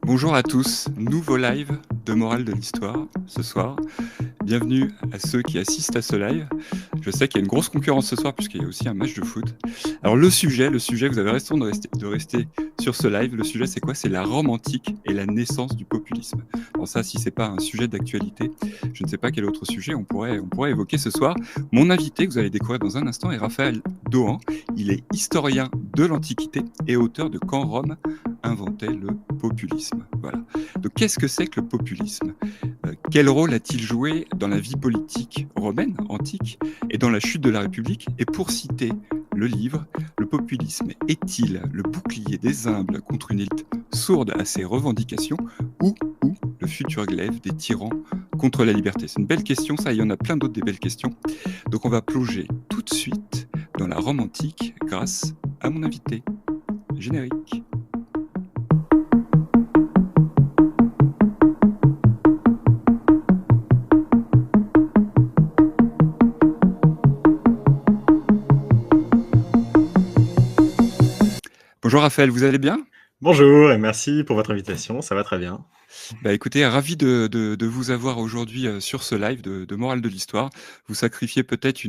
Bonjour à tous, nouveau live de Morale de l'Histoire ce soir. Bienvenue à ceux qui assistent à ce live. Je sais qu'il y a une grosse concurrence ce soir puisqu'il y a aussi un match de foot. Alors le sujet, vous avez raison de rester sur ce live. Le sujet c'est quoi? C'est la Rome antique et la naissance du populisme. Alors ça, si c'est pas un sujet d'actualité, je ne sais pas quel autre sujet on pourrait évoquer ce soir. Mon invité que vous allez découvrir dans un instant est Raphaël Dohan. Il est historien de l'Antiquité et auteur de Quand Rome inventait le populisme. Voilà. Donc qu'est-ce que c'est que le populisme? Quel rôle a-t-il joué dans la vie politique romaine antique et dans la chute de la République? Et pour citer le livre, le populisme est-il le bouclier des humbles contre une élite sourde à ses revendications ou le futur glaive des tyrans contre la liberté? C'est une belle question, ça, il y en a plein d'autres des belles questions. Donc on va plonger tout de suite dans la Rome antique grâce à mon invité. Générique. Bonjour Raphaël, vous allez bien? Bonjour et merci pour votre invitation, ça va très bien. Bah, écoutez, ravi de vous avoir aujourd'hui, sur ce live de Morale de l'Histoire. Vous sacrifiez peut-être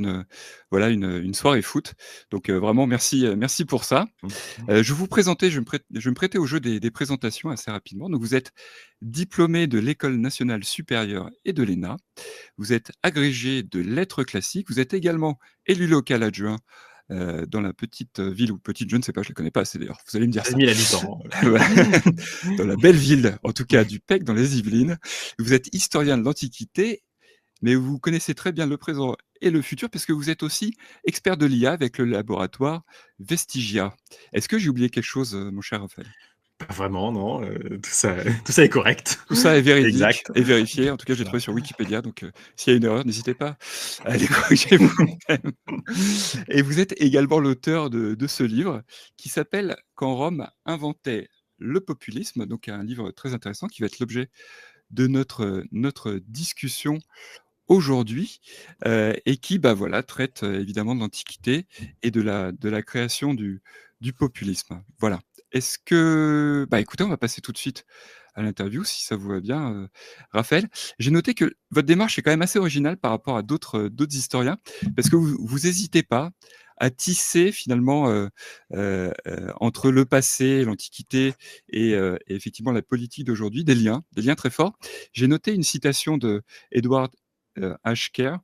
voilà, une soirée foot. Donc, vraiment merci pour ça. Je vais vous présenter, je vais me prêter au jeu des présentations assez rapidement. Donc vous êtes diplômé de l'École nationale supérieure et de l'ENA. Vous êtes agrégé de lettres classiques. Vous êtes également élu local adjoint, dans la petite ville ou petite, je ne sais pas, je ne la connais pas assez d'ailleurs, vous allez me dire 16 ça. 000 habitants. Voilà. Dans la belle ville, en tout cas du PEC, dans les Yvelines. Vous êtes historien de l'Antiquité, mais vous connaissez très bien le présent et le futur parce que vous êtes aussi expert de l'IA avec le laboratoire Vestigia. Est-ce que j'ai oublié quelque chose, mon cher Raphaël? Pas vraiment, non, tout ça est correct. Tout ça est véridique Exact. et vérifié. En tout cas, j'ai trouvé Voilà. sur Wikipédia, donc s'il y a une erreur, n'hésitez pas à aller corriger vous-même. Et vous êtes également l'auteur de ce livre qui s'appelle Quand Rome inventait le populisme, donc un livre très intéressant qui va être l'objet de notre discussion aujourd'hui, et qui, bah, voilà, traite, évidemment de l'Antiquité et de la création du populisme. Voilà. Est-ce que bah, écoutez, on va passer tout de suite à l'interview si ça vous va bien, Raphaël. J'ai noté que votre démarche est quand même assez originale par rapport à d'autres historiens parce que vous hésitez pas à tisser finalement, entre le passé, l'Antiquité et effectivement la politique d'aujourd'hui, des liens très forts. J'ai noté une citation d'Edward H. Kerr: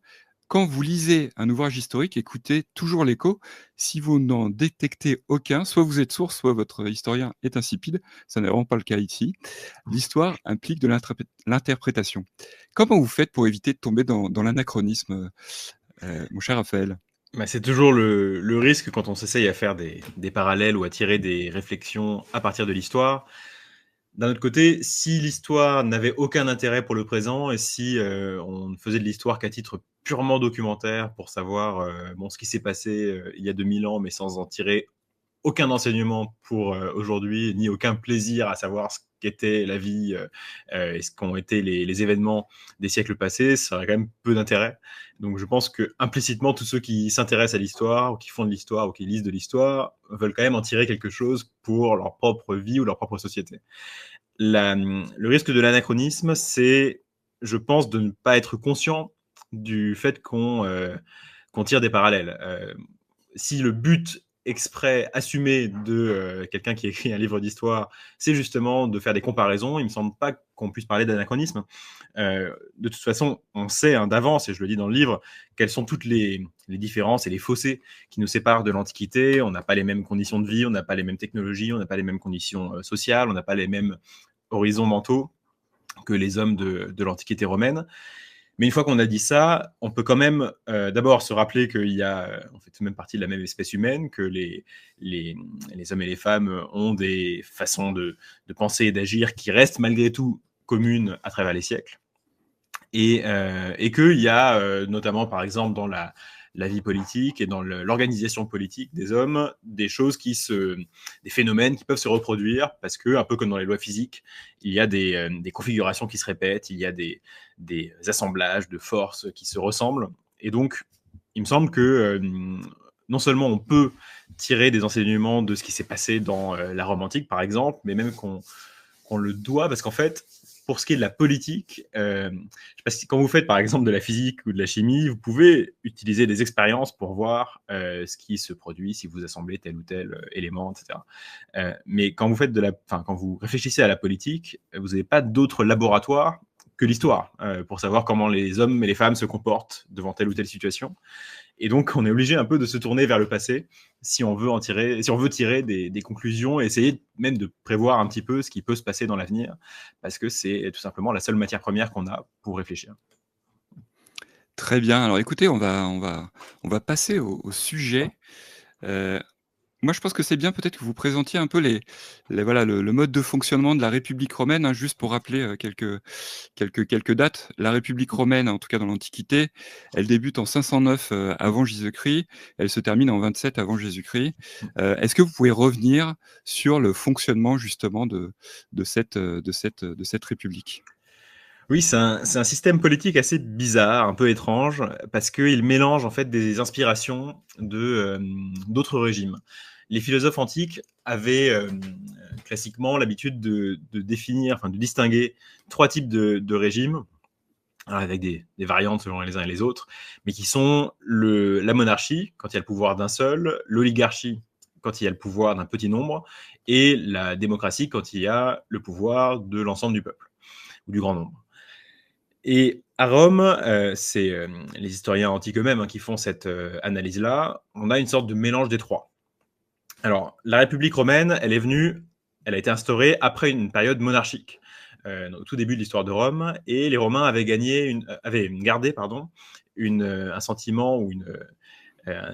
«Quand vous lisez un ouvrage historique, écoutez toujours l'écho. Si vous n'en détectez aucun, soit vous êtes sourd, soit votre historien est insipide». Ça n'est vraiment pas le cas ici. L'histoire implique de l'interprétation. Comment vous faites pour éviter de tomber dans l'anachronisme, mon cher Raphaël? Bah, c'est toujours le risque quand on s'essaye à faire des parallèles ou à tirer des réflexions à partir de l'histoire. D'un autre côté, si l'histoire n'avait aucun intérêt pour le présent et si on ne faisait de l'histoire qu'à titre purement documentaire pour savoir bon, ce qui s'est passé il y a 2000 ans, mais sans en tirer aucun enseignement pour aujourd'hui, ni aucun plaisir à savoir ce qu'était la vie et ce qu'ont été les événements des siècles passés, ça aurait quand même peu d'intérêt. Donc je pense que implicitement, tous ceux qui s'intéressent à l'histoire, ou qui font de l'histoire, ou qui lisent de l'histoire, veulent quand même en tirer quelque chose pour leur propre vie ou leur propre société. Le risque de l'anachronisme, c'est, je pense, de ne pas être conscient du fait qu'on tire des parallèles. Si le but exprès, assumé de quelqu'un qui écrit un livre d'histoire, c'est justement de faire des comparaisons, il me semble pas qu'on puisse parler d'anachronisme. De toute façon, on sait d'avance, et je le dis dans le livre, quelles sont toutes les différences et les fossés qui nous séparent de l'Antiquité. On n'a pas les mêmes conditions de vie, on n'a pas les mêmes technologies, on n'a pas les mêmes conditions sociales, on n'a pas les mêmes horizons mentaux que les hommes de l'Antiquité romaine. Mais une fois qu'on a dit ça, on peut quand même d'abord se rappeler qu'il y a, on fait tout de même partie de la même espèce humaine, que les hommes et les femmes ont des façons de penser et d'agir qui restent malgré tout communes à travers les siècles. Et qu'il y a notamment, par exemple, dans la vie politique et dans l'organisation politique des hommes, des phénomènes qui peuvent se reproduire parce que, un peu comme dans les lois physiques, il y a des configurations qui se répètent, il y a des assemblages de forces qui se ressemblent. Et donc, il me semble que non seulement on peut tirer des enseignements de ce qui s'est passé dans la Rome antique, par exemple, mais même on le doit, parce qu'en fait, pour ce qui est de la politique, je sais pas si, quand vous faites par exemple de la physique ou de la chimie, vous pouvez utiliser des expériences pour voir ce qui se produit si vous assemblez tel ou tel élément, etc. Mais quand vous faites quand vous réfléchissez à la politique, vous n'avez pas d'autre laboratoire que l'histoire pour savoir comment les hommes et les femmes se comportent devant telle ou telle situation. Et donc, on est obligé un peu de se tourner vers le passé si on veut tirer des conclusions et essayer même de prévoir un petit peu ce qui peut se passer dans l'avenir, parce que c'est tout simplement la seule matière première qu'on a pour réfléchir. Très bien. Alors écoutez, on va passer au sujet. Heu, Moi, je pense que c'est bien peut-être que vous présentiez un peu voilà, le mode de fonctionnement de la République romaine, hein, juste pour rappeler, quelques dates. La République romaine, en tout cas dans l'Antiquité, elle débute en 509, avant Jésus-Christ, elle se termine en 27 avant Jésus-Christ. Est-ce que vous pouvez revenir sur le fonctionnement justement de cette république? Oui, c'est un système politique assez bizarre, un peu étrange, parce qu'il mélange en fait des inspirations d'autres régimes. Les philosophes antiques avaient classiquement l'habitude de définir, enfin de distinguer trois types de régimes, alors avec des variantes selon les uns et les autres, mais qui sont la monarchie, quand il y a le pouvoir d'un seul, l'oligarchie, quand il y a le pouvoir d'un petit nombre, et la démocratie, quand il y a le pouvoir de l'ensemble du peuple, ou du grand nombre. Et à Rome, c'est les historiens antiques eux-mêmes qui font cette analyse-là, on a une sorte de mélange des trois. Alors, la République romaine, elle a été instaurée après une période monarchique, au tout début de l'histoire de Rome, et les Romains avaient gardé un sentiment ou une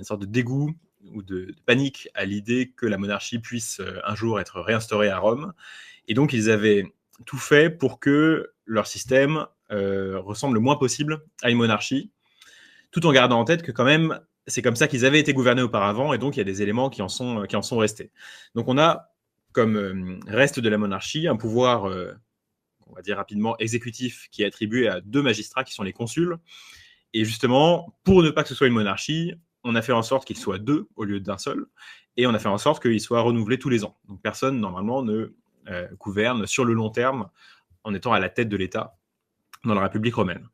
sorte de dégoût ou de panique à l'idée que la monarchie puisse un jour être réinstaurée à Rome. Et donc, ils avaient tout fait pour que leur système ressemble le moins possible à une monarchie, tout en gardant en tête que quand même, c'est comme ça qu'ils avaient été gouvernés auparavant, et donc il y a des éléments qui en sont restés. Donc on a, comme reste de la monarchie, un pouvoir, on va dire rapidement, exécutif, qui est attribué à deux magistrats qui sont les consuls. Et justement, pour ne pas que ce soit une monarchie, on a fait en sorte qu'il soit deux au lieu d'un seul, et on a fait en sorte qu'il soit renouvelé tous les ans. Donc personne, normalement, ne gouverne sur le long terme en étant à la tête de l'État dans la République romaine.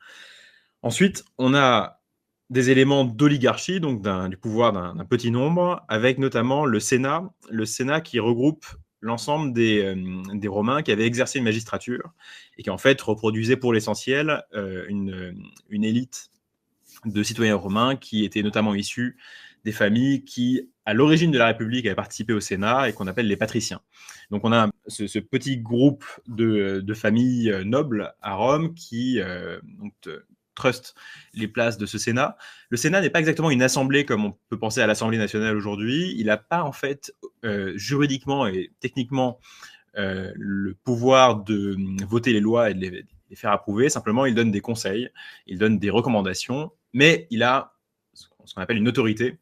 Ensuite, on a des éléments d'oligarchie, donc du pouvoir d'un petit nombre, avec notamment le Sénat qui regroupe l'ensemble des Romains qui avaient exercé une magistrature et qui en fait reproduisait pour l'essentiel une élite de citoyens romains qui étaient notamment issus des familles qui, à l'origine de la République, avaient participé au Sénat et qu'on appelle les patriciens. Donc on a ce petit groupe de familles nobles à Rome qui trust les places de ce Sénat. Le Sénat n'est pas exactement une assemblée comme on peut penser à l'Assemblée nationale aujourd'hui. Il n'a pas en fait juridiquement et techniquement le pouvoir de voter les lois et de les faire approuver. Simplement, il donne des conseils, il donne des recommandations, mais il a ce qu'on appelle une autorité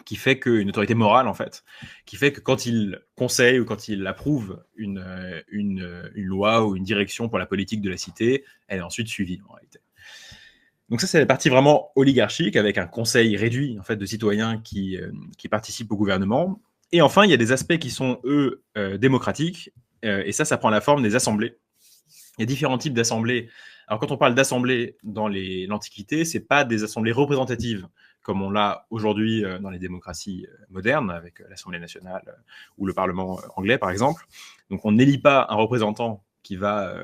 qui fait une autorité morale en fait, qui fait que quand il conseille ou quand il approuve une loi ou une direction pour la politique de la cité, elle est ensuite suivie en réalité. Donc ça, c'est la partie vraiment oligarchique, avec un conseil réduit en fait, de citoyens qui participent au gouvernement. Et enfin, il y a des aspects qui sont, eux, démocratiques, et ça prend la forme des assemblées. Il y a différents types d'assemblées. Alors quand on parle d'assemblées dans l'Antiquité, ce n'est pas des assemblées représentatives, comme on l'a aujourd'hui dans les démocraties modernes, avec l'Assemblée nationale ou le Parlement anglais, par exemple. Donc on n'élit pas un représentant qui va,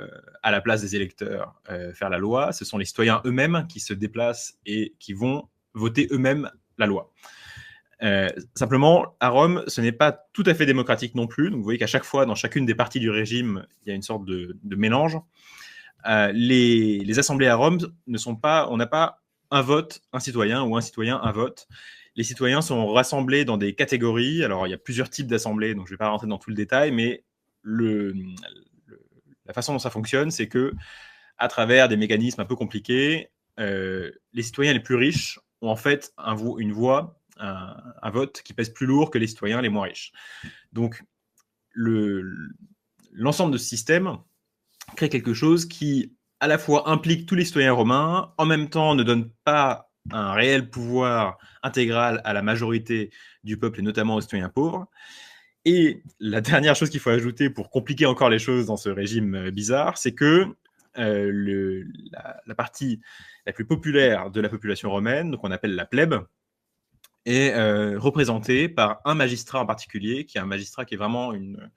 à la place des électeurs, faire la loi. Ce sont les citoyens eux-mêmes qui se déplacent et qui vont voter eux-mêmes la loi. Simplement, à Rome, ce n'est pas tout à fait démocratique non plus. Donc, vous voyez qu'à chaque fois, dans chacune des parties du régime, il y a une sorte de mélange. Les assemblées à Rome ne sont pas, on n'a pas un vote, un citoyen, ou un citoyen, un vote. Les citoyens sont rassemblés dans des catégories. Alors, il y a plusieurs types d'assemblées, donc je ne vais pas rentrer dans tout le détail, mais la façon dont ça fonctionne, c'est que, à travers des mécanismes un peu compliqués, les citoyens les plus riches ont en fait une voix, un vote qui pèse plus lourd que les citoyens les moins riches. Donc, l'ensemble de ce système crée quelque chose qui, à la fois, implique tous les citoyens romains, en même temps ne donne pas un réel pouvoir intégral à la majorité du peuple, et notamment aux citoyens pauvres. Et la dernière chose qu'il faut ajouter pour compliquer encore les choses dans ce régime bizarre, c'est que la partie la plus populaire de la population romaine, donc on appelle la plèbe, est représentée par un magistrat en particulier, qui est un magistrat qui est vraiment une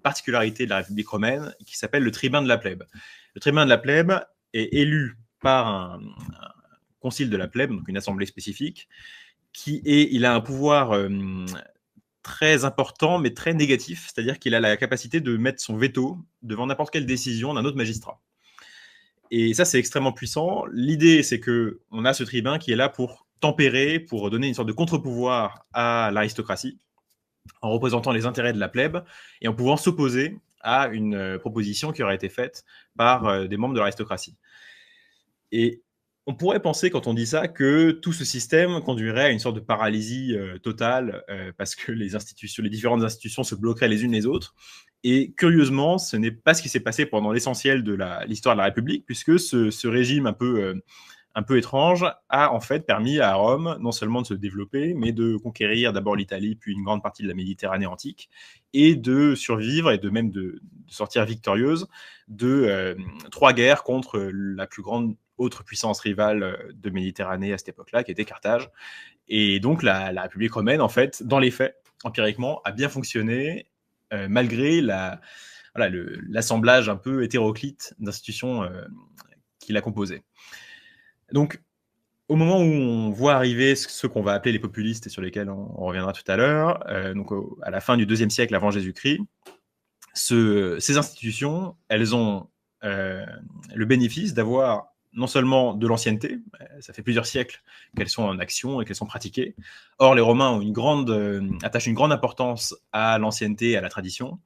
particularité de la République romaine, qui s'appelle le tribun de la plèbe. Le tribun de la plèbe est élu par un concile de la plèbe, donc une assemblée spécifique, il a un pouvoir très important, mais très négatif, c'est-à-dire qu'il a la capacité de mettre son veto devant n'importe quelle décision d'un autre magistrat. Et ça, c'est extrêmement puissant. L'idée, c'est qu'on a ce tribun qui est là pour tempérer, pour donner une sorte de contre-pouvoir à l'aristocratie, en représentant les intérêts de la plèbe et en pouvant s'opposer à une proposition qui aurait été faite par des membres de l'aristocratie. Et on pourrait penser, quand on dit ça, que tout ce système conduirait à une sorte de paralysie totale, parce que les différentes institutions se bloqueraient les unes les autres. Et curieusement, ce n'est pas ce qui s'est passé pendant l'essentiel de l'histoire de la République, puisque ce régime un peu étrange a en fait permis à Rome non seulement de se développer, mais de conquérir d'abord l'Italie, puis une grande partie de la Méditerranée antique, et de survivre et de sortir victorieuse de 3 guerres contre la plus grande autre puissance rivale de Méditerranée à cette époque-là, qui était Carthage. Et donc la République romaine, en fait, dans les faits, empiriquement, a bien fonctionné malgré l'assemblage un peu hétéroclite d'institutions qui la composaient. Donc, au moment où on voit arriver ce qu'on va appeler les populistes et sur lesquels on reviendra tout à l'heure, donc à la fin du IIe siècle avant Jésus-Christ, ces institutions, elles ont le bénéfice d'avoir non seulement de l'ancienneté, ça fait plusieurs siècles qu'elles sont en action et qu'elles sont pratiquées. Or, les Romains attachent une grande importance à l'ancienneté et à la tradition.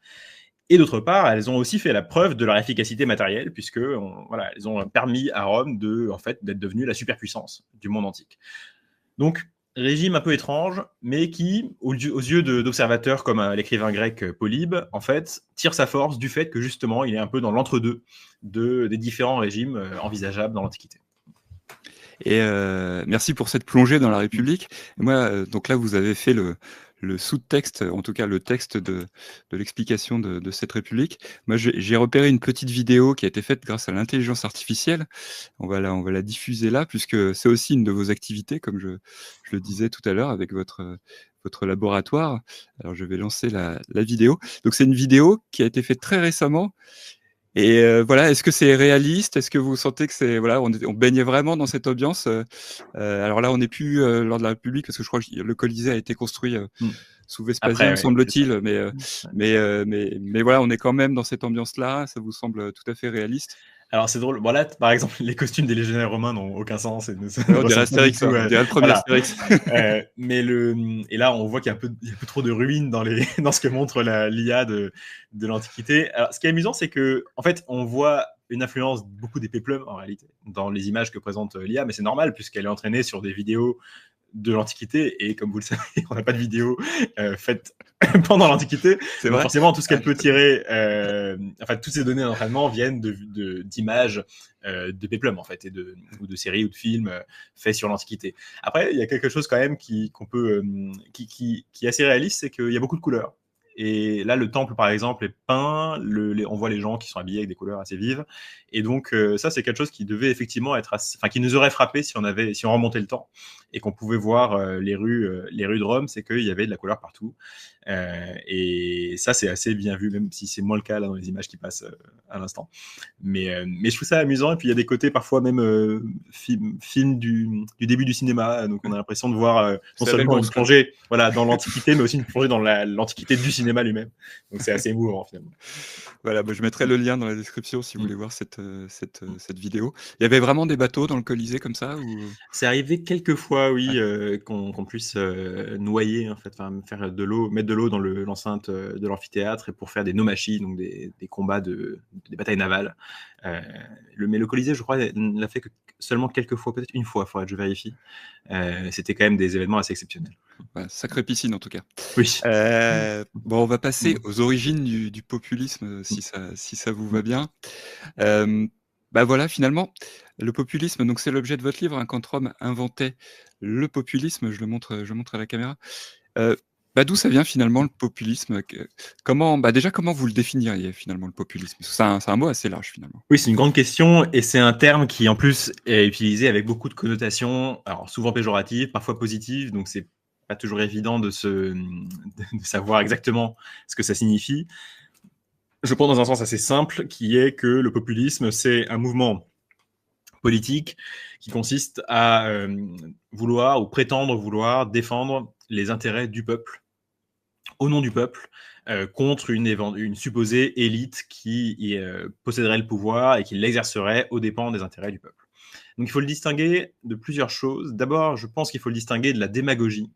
Et d'autre part, elles ont aussi fait la preuve de leur efficacité matérielle, puisque elles ont permis à Rome d'être devenue la superpuissance du monde antique. Donc, régime un peu étrange, mais qui, aux yeux d'observateurs comme l'écrivain grec Polybe, en fait, tire sa force du fait que justement, il est un peu dans l'entre-deux des différents régimes envisageables dans l'Antiquité. Et merci pour cette plongée dans la République. Et moi, donc là, vous avez fait le sous-texte, en tout cas le texte de l'explication de cette République. Moi, j'ai repéré une petite vidéo qui a été faite grâce à l'intelligence artificielle. On va la diffuser là, puisque c'est aussi une de vos activités, comme je le disais tout à l'heure, avec votre laboratoire. Alors, je vais lancer la vidéo. Donc, c'est une vidéo qui a été faite très récemment. Et voilà, est-ce que c'est réaliste? Est-ce que vous sentez que c'est voilà, on baignait vraiment dans cette ambiance? Alors là, on n'est plus lors de la République parce que je crois que le Colisée a été construit sous Vespasien, me semble-t-il. Mais voilà, on est quand même dans cette ambiance-là. Ça vous semble tout à fait réaliste? Alors c'est drôle. Bon là, par exemple, les costumes des légionnaires romains n'ont aucun sens. On dirait Astérix, on dirait le premier Astérix. Et là, on voit qu'il y a un peu trop de ruines dans ce que montre l'IA de l'Antiquité. Alors, ce qui est amusant, c'est que en fait, on voit une influence beaucoup des péplums en réalité dans les images que présente l'IA, mais c'est normal puisqu'elle est entraînée sur des vidéos de l'Antiquité, et comme vous le savez, on n'a pas de vidéo faite pendant l'Antiquité. C'est vrai. Forcément, tout ce qu'elle peut tirer, toutes ces données d'entraînement viennent d'images de péplum, en fait, ou de séries ou de films faits sur l'Antiquité. Après, il y a quelque chose quand même qui est assez réaliste, c'est qu'il y a beaucoup de couleurs. Et là, le temple, par exemple, est peint. On voit les gens qui sont habillés avec des couleurs assez vives. Et donc, ça, c'est quelque chose qui devait effectivement qui nous aurait frappé si on remontait le temps et qu'on pouvait voir les rues de Rome, c'est qu'il y avait de la couleur partout. Et ça, c'est assez bien vu, même si c'est moins le cas là dans les images qui passent à l'instant. Mais je trouve ça amusant. Et puis, il y a des côtés parfois même film du début du cinéma. Donc, on a l'impression de voir non seulement une plongée dans l'Antiquité, mais aussi une plongée dans l'Antiquité du cinéma lui-même. Donc, c'est assez émouvant, finalement. Voilà, je mettrai le lien dans la description si vous voulez voir cette vidéo. Il y avait vraiment des bateaux dans le Colisée comme ça ou... C'est arrivé quelques fois, oui, qu'on puisse noyer, en fait, faire de l'eau, mettre de l'eau dans l'enceinte de l'amphithéâtre et pour faire des nomachis, donc des combats, des batailles navales. Mais le Colisée, je crois, l'a fait que seulement quelques fois, peut-être une fois, il faudrait que je vérifie. C'était quand même des événements assez exceptionnels. Ouais, sacrée piscine en tout cas. Oui. On va passer aux origines du populisme, si ça vous va bien. Voilà, finalement, le populisme, donc c'est l'objet de votre livre, quand Rome inventait le populisme, je le montre à la caméra. D'où ça vient finalement le populisme? Déjà, comment vous le définiriez finalement, le populisme? Parce que c'est un mot assez large finalement. Oui, c'est une grande question et c'est un terme qui en plus est utilisé avec beaucoup de connotations, alors souvent péjoratives, parfois positives, donc c'est pas toujours évident de savoir exactement ce que ça signifie. Je pense dans un sens assez simple, qui est que le populisme, c'est un mouvement politique qui consiste à vouloir ou prétendre vouloir défendre les intérêts du peuple, au nom du peuple, contre une supposée élite qui posséderait le pouvoir et qui l'exercerait aux dépens des intérêts du peuple. Donc il faut le distinguer de plusieurs choses. D'abord, je pense qu'il faut le distinguer de la démagogie.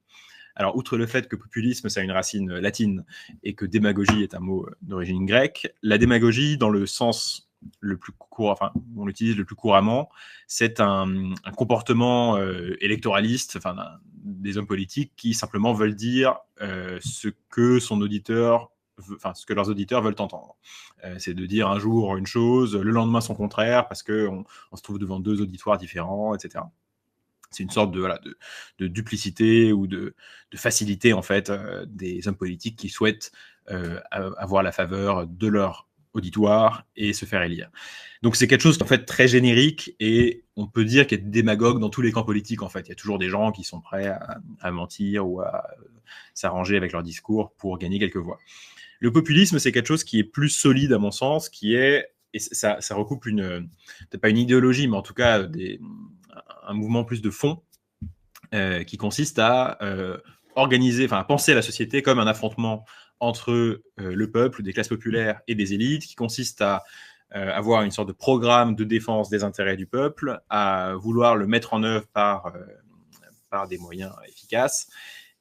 Alors, outre le fait que populisme, ça a une racine latine et que démagogie est un mot d'origine grecque, la démagogie, dans le sens le plus court, enfin, on l'utilise le plus couramment, c'est un comportement électoraliste, enfin, des hommes politiques qui simplement veulent dire ce que ce que leurs auditeurs veulent entendre. C'est de dire un jour une chose, le lendemain son contraire, parce qu'on se trouve devant deux auditoires différents, etc. C'est une sorte de duplicité ou de facilité en fait des hommes politiques qui souhaitent avoir la faveur de leur auditoire et se faire élire. Donc c'est quelque chose en fait très générique et on peut dire qu'il y a des démagogues dans tous les camps politiques en fait. Il y a toujours des gens qui sont prêts à mentir ou à s'arranger avec leur discours pour gagner quelques voix. Le populisme, c'est quelque chose qui est plus solide à mon sens, et ça recoupe peut-être pas une idéologie, mais en tout cas un mouvement plus de fond qui consiste à à penser la société comme un affrontement entre le peuple, des classes populaires et des élites, qui consiste à avoir une sorte de programme de défense des intérêts du peuple, à vouloir le mettre en œuvre par des moyens efficaces.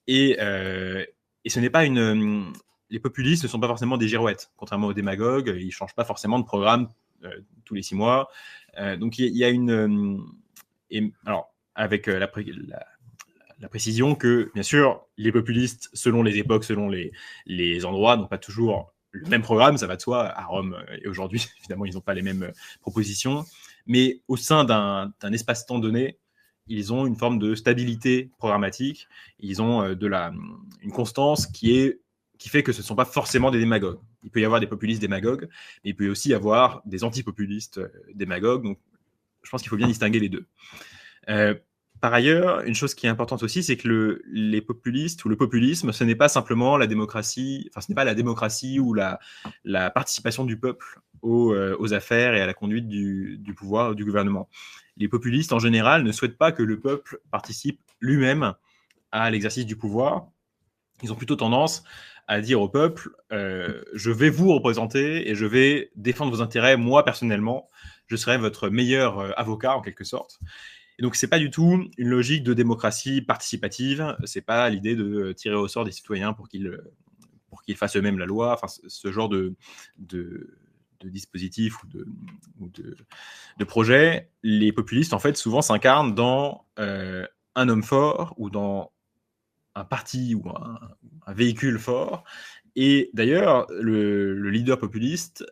Et ce n'est pas les populistes ne sont pas forcément des girouettes, contrairement aux démagogues, ils ne changent pas forcément de programme tous les 6 mois. Donc il y a alors, avec la précision que, bien sûr, les populistes, selon les époques, selon les endroits, n'ont pas toujours le même programme, ça va de soi. À Rome et aujourd'hui, évidemment, ils n'ont pas les mêmes propositions. Mais au sein d'un espace-temps donné, ils ont une forme de stabilité programmatique. Ils ont une constance qui fait que ce ne sont pas forcément des démagogues. Il peut y avoir des populistes démagogues, mais il peut aussi y avoir des antipopulistes démagogues. Donc, je pense qu'il faut bien distinguer les deux. Par ailleurs, une chose qui est importante aussi, c'est que les populistes ou le populisme, ce n'est pas simplement la démocratie, enfin, ce n'est pas la démocratie ou la participation du peuple aux affaires et à la conduite du pouvoir ou du gouvernement. Les populistes, en général, ne souhaitent pas que le peuple participe lui-même à l'exercice du pouvoir. Ils ont plutôt tendance à dire au peuple je vais vous représenter et je vais défendre vos intérêts, moi, personnellement. Je serai votre meilleur avocat, en quelque sorte. Et donc, ce n'est pas du tout une logique de démocratie participative. Ce n'est pas l'idée de tirer au sort des citoyens pour qu'ils fassent eux-mêmes la loi. Enfin, ce genre de dispositif ou de projet. Les populistes, en fait, souvent s'incarnent dans un homme fort ou dans un parti ou un véhicule fort. Et d'ailleurs, le leader populiste,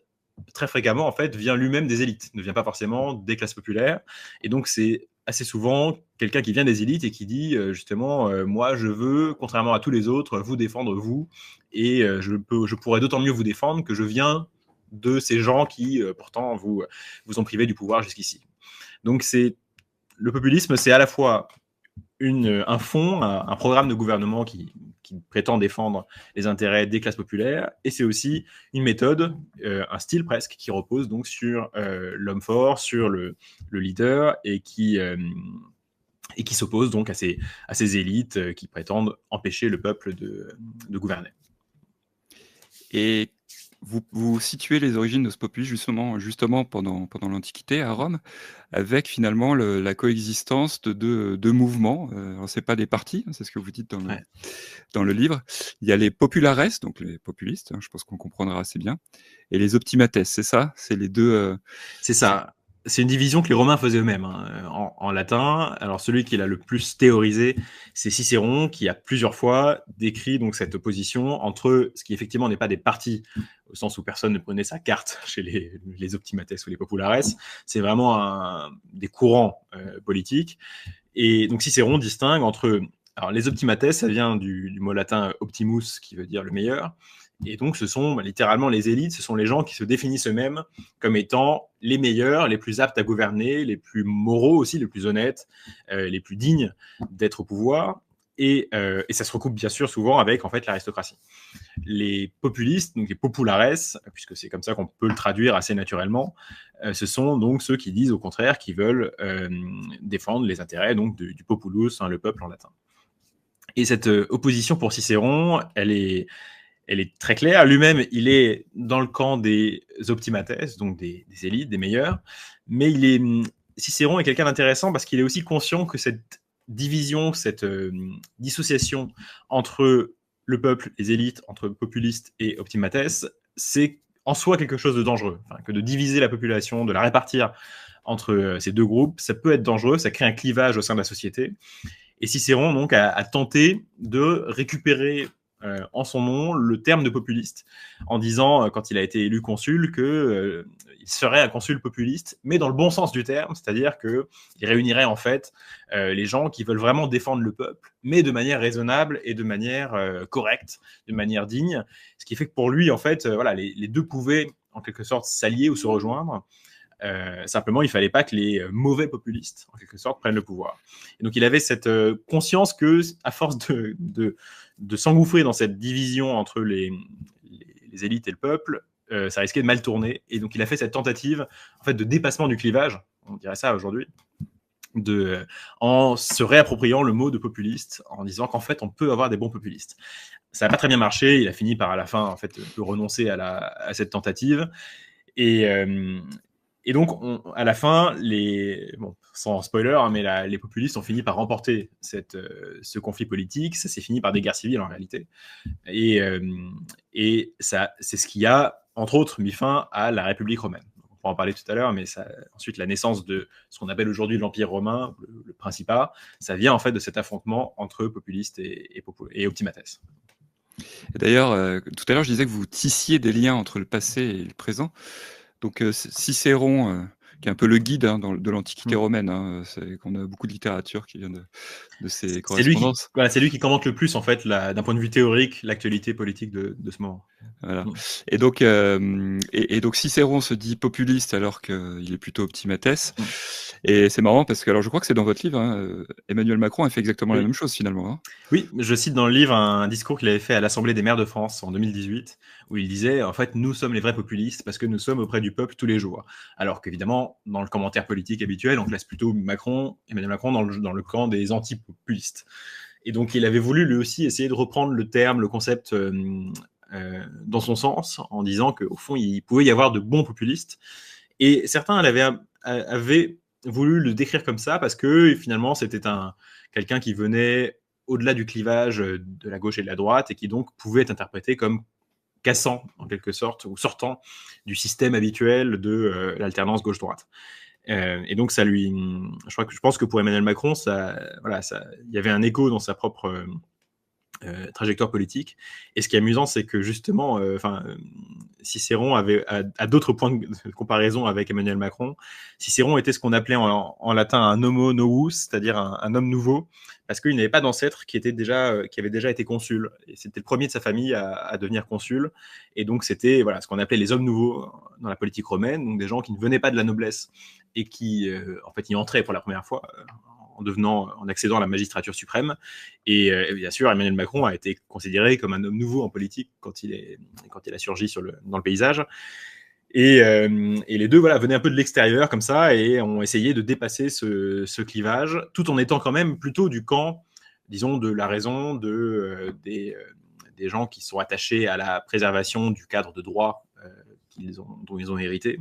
très fréquemment, en fait, vient lui-même des élites, ne vient pas forcément des classes populaires. Et donc, c'est assez souvent quelqu'un qui vient des élites et qui dit justement moi je veux, contrairement à tous les autres, vous défendre vous, et je pourrais d'autant mieux vous défendre que je viens de ces gens qui pourtant vous ont privé du pouvoir jusqu'ici. Donc le populisme, c'est à la fois un fonds, un programme de gouvernement qui prétend défendre les intérêts des classes populaires, et c'est aussi une méthode, un style presque, qui repose donc sur l'homme fort, sur le leader, et qui s'oppose donc à ces élites qui prétendent empêcher le peuple de gouverner. Et vous situez les origines de ce populisme justement pendant l'Antiquité à Rome, avec finalement la coexistence de deux mouvements. Alors c'est pas des partis, c'est ce que vous dites dans le livre. Il y a les populares, donc les populistes, je pense qu'on comprendra assez bien, et les optimates, c'est ça? C'est les deux. C'est ça. C'est une division que les Romains faisaient eux-mêmes en latin. Alors celui qui l'a le plus théorisé, c'est Cicéron, qui a plusieurs fois décrit donc cette opposition entre ce qui effectivement n'est pas des partis, au sens où personne ne prenait sa carte chez les optimates ou les populares. C'est vraiment des courants politiques. Et donc Cicéron distingue entre Alors, les optimates, ça vient du mot latin optimus, qui veut dire le meilleur. Et donc, ce sont littéralement les élites, ce sont les gens qui se définissent eux-mêmes comme étant les meilleurs, les plus aptes à gouverner, les plus moraux aussi, les plus honnêtes, les plus dignes d'être au pouvoir. Et ça se recoupe bien sûr souvent avec en fait l'aristocratie. Les populistes, donc les populares, puisque c'est comme ça qu'on peut le traduire assez naturellement, ce sont donc ceux qui disent au contraire qu'ils veulent défendre les intérêts donc du populus, le peuple en latin. Et cette opposition pour Cicéron, elle est très claire. Lui-même, il est dans le camp des optimates, donc des élites, des meilleurs, mais Cicéron est quelqu'un d'intéressant parce qu'il est aussi conscient que cette division, cette dissociation entre le peuple, les élites, entre populistes et optimates, c'est en soi quelque chose de dangereux. Enfin, que de diviser la population, de la répartir entre ces deux groupes, ça peut être dangereux, ça crée un clivage au sein de la société. Et Cicéron donc a tenté de récupérer en son nom le terme de populiste, en disant, quand il a été élu consul, qu'il serait un consul populiste, mais dans le bon sens du terme, c'est-à-dire qu'il réunirait en fait les gens qui veulent vraiment défendre le peuple, mais de manière raisonnable et de manière correcte, de manière digne, ce qui fait que pour lui, en fait, voilà, les deux pouvaient en quelque sorte s'allier ou se rejoindre. Simplement, il ne fallait pas que les mauvais populistes, en quelque sorte, prennent le pouvoir. Et donc, il avait cette conscience que, à force de s'engouffrer dans cette division entre les élites et le peuple, ça risquait de mal tourner. Et donc, il a fait cette tentative, en fait, de dépassement du clivage, on dirait ça aujourd'hui, en se réappropriant le mot de populiste, en disant qu'en fait, on peut avoir des bons populistes. Ça n'a pas très bien marché. Il a fini par, à la fin, en fait, de renoncer à cette tentative. Et donc, à la fin, sans spoiler, mais les populistes ont fini par remporter ce conflit politique. Ça s'est fini par des guerres civiles en réalité. Et ça, c'est ce qui a, entre autres, mis fin à la République romaine. On pourra en parler tout à l'heure, mais ensuite, la naissance de ce qu'on appelle aujourd'hui l'Empire romain, le Principat, ça vient en fait de cet affrontement entre populistes et optimates. Et d'ailleurs, tout à l'heure, je disais que vous tissiez des liens entre le passé et le présent. Donc Cicéron, qui est un peu le guide de l'Antiquité romaine, c'est qu'on a beaucoup de littérature qui vient de ces correspondances. C'est lui qui commente le plus, en fait, d'un point de vue théorique, l'actualité politique de ce moment. Voilà. Et donc Cicéron se dit populiste alors qu'il est plutôt optimates. Et c'est marrant parce que, alors je crois que c'est dans votre livre, Emmanuel Macron a fait exactement la même chose finalement. Hein. Oui, je cite dans le livre un discours qu'il avait fait à l'Assemblée des maires de France en 2018, où il disait, en fait, nous sommes les vrais populistes parce que nous sommes auprès du peuple tous les jours. Alors qu'évidemment, dans le commentaire politique habituel, on classe plutôt Emmanuel Macron dans le camp des anti-populistes. Et donc, il avait voulu lui aussi essayer de reprendre le terme, le concept dans son sens, en disant qu'au fond, il pouvait y avoir de bons populistes. Et certains avaient voulu le décrire comme ça parce que finalement, c'était quelqu'un qui venait au-delà du clivage de la gauche et de la droite et qui donc pouvait être interprété comme cassant, en quelque sorte, ou sortant du système habituel de l'alternance gauche-droite. Et donc, je pense que pour Emmanuel Macron, il y avait un écho dans sa propre trajectoire politique. Et ce qui est amusant, c'est que justement, Cicéron avait à d'autres points de comparaison avec Emmanuel Macron. Cicéron était ce qu'on appelait en latin un homo novus, c'est-à-dire un homme nouveau, parce qu'il n'avait pas d'ancêtre qui avait déjà été consul. Et c'était le premier de sa famille à devenir consul. Et donc c'était ce qu'on appelait les hommes nouveaux dans la politique romaine, donc des gens qui ne venaient pas de la noblesse et qui en fait y entraient pour la première fois. En accédant à la magistrature suprême. Et bien sûr, Emmanuel Macron a été considéré comme un homme nouveau en politique quand il a surgi dans le paysage. Et les deux venaient un peu de l'extérieur comme ça et ont essayé de dépasser ce clivage, tout en étant quand même plutôt du camp, disons, de la raison des gens qui sont attachés à la préservation du cadre de droit dont ils ont hérité.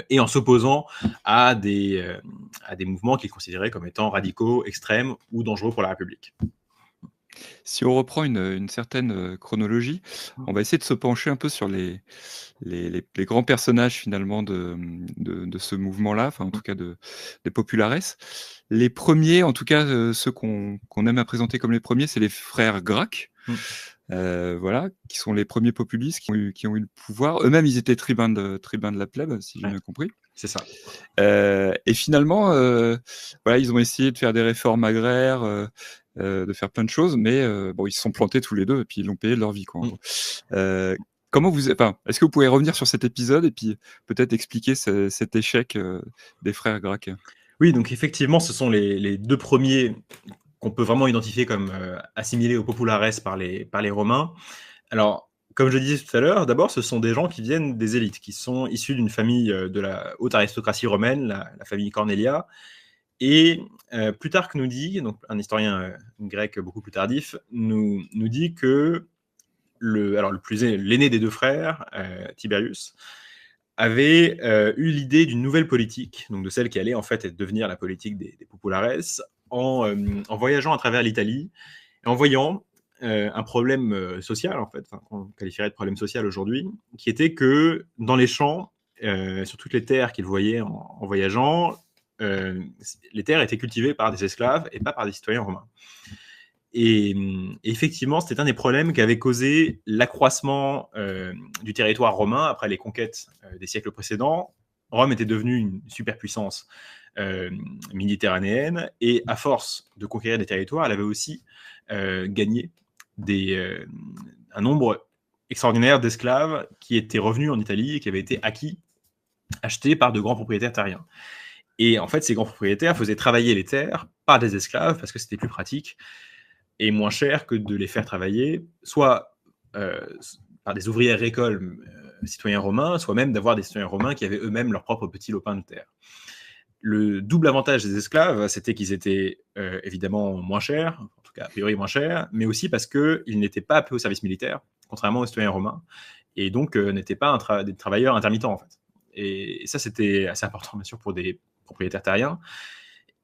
Et en s'opposant à des mouvements qu'ils considéraient comme étant radicaux, extrêmes ou dangereux pour la République. Si on reprend une certaine chronologie, on va essayer de se pencher un peu sur les grands personnages finalement de ce mouvement-là, enfin en tout cas des populares. Les premiers, en tout cas ceux qu'on aime à présenter comme les premiers, c'est les frères Gracq. Qui sont les premiers populistes qui ont eu le pouvoir. Eux-mêmes, ils étaient tribuns de la plèbe, si j'ai bien compris. C'est ça. Et finalement, ils ont essayé de faire des réformes agraires, de faire plein de choses, mais bon, ils se sont plantés tous les deux et puis ils l'ont payé de leur vie, quoi, en Mmh. gros. Comment enfin, est-ce que vous pouvez revenir sur cet épisode et puis peut-être expliquer cet échec des frères Gracq? Oui, donc effectivement, ce sont les 2 premiers qu'on peut vraiment identifier comme, assimilés aux populares par les Romains. Alors, comme je disais tout à l'heure, d'abord, ce sont des gens qui viennent des élites, qui sont issus d'une famille, de la haute aristocratie romaine, la famille Cornelia. Et Plutarque nous dit, donc un historien, grec beaucoup plus tardif, nous dit que l'aîné des 2 frères, Tiberius, avait eu l'idée d'une nouvelle politique, donc de celle qui allait en fait devenir la politique des populares, en voyageant à travers l'Italie et en voyant un problème social, en fait, qu'on qualifierait de problème social aujourd'hui, qui était que dans les champs, sur toutes les terres qu'il voyait en voyageant, les terres étaient cultivées par des esclaves et pas par des citoyens romains. Et effectivement, c'était un des problèmes qui avait causé l'accroissement du territoire romain après les conquêtes des siècles précédents. Rome était devenue une superpuissance méditerranéenne et à force de conquérir des territoires, elle avait aussi gagné un nombre extraordinaire d'esclaves qui étaient revenus en Italie et qui avaient été achetés par de grands propriétaires terriens. Et en fait, ces grands propriétaires faisaient travailler les terres par des esclaves parce que c'était plus pratique et moins cher que de les faire travailler, soit par des ouvriers agricoles citoyens romains, soit même d'avoir des citoyens romains qui avaient eux-mêmes leur propre petit lopin de terre. Le double avantage des esclaves, c'était qu'ils étaient évidemment moins chers, en tout cas a priori moins chers, mais aussi parce qu'ils n'étaient pas appelés au service militaire, contrairement aux citoyens romains, et donc n'étaient pas des travailleurs intermittents en fait. Et ça, c'était assez important bien sûr pour des propriétaires terriens.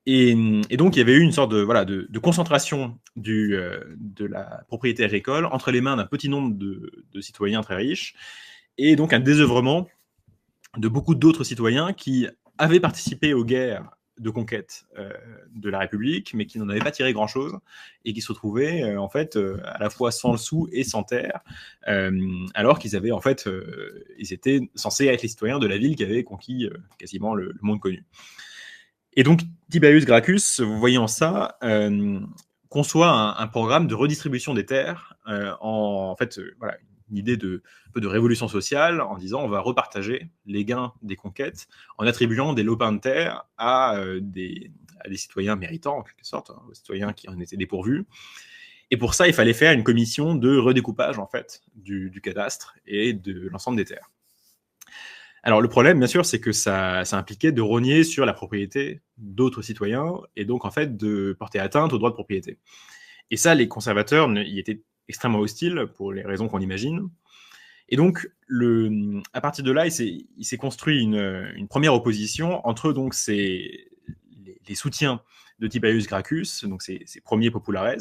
Et donc, il y avait eu une sorte de concentration de la propriété agricole entre les mains d'un petit nombre de citoyens très riches, et donc un désœuvrement de beaucoup d'autres citoyens qui avaient participé aux guerres de conquête de la République, mais qui n'en avaient pas tiré grand-chose, et qui se retrouvaient en fait à la fois sans le sou et sans terre, alors qu'ils avaient en fait, ils étaient censés être les citoyens de la ville qui avait conquis quasiment le monde connu. Et donc, Tiberius Gracchus, voyant ça, conçoit un programme de redistribution des terres en fait, voilà, une idée un peu de révolution sociale en disant on va repartager les gains des conquêtes en attribuant des lopins de terre à des citoyens méritants, en quelque sorte, hein, aux citoyens qui en étaient dépourvus. Et pour ça, il fallait faire une commission de redécoupage en fait, du cadastre et de l'ensemble des terres. Alors le problème, bien sûr, c'est que ça impliquait de rogner sur la propriété d'autres citoyens et donc en fait de porter atteinte aux droits de propriété. Et ça, les conservateurs y étaient extrêmement hostiles pour les raisons qu'on imagine. Et donc, à partir de là, il s'est construit une première opposition entre donc les soutiens de Tiberius Gracchus, donc ces premiers populares,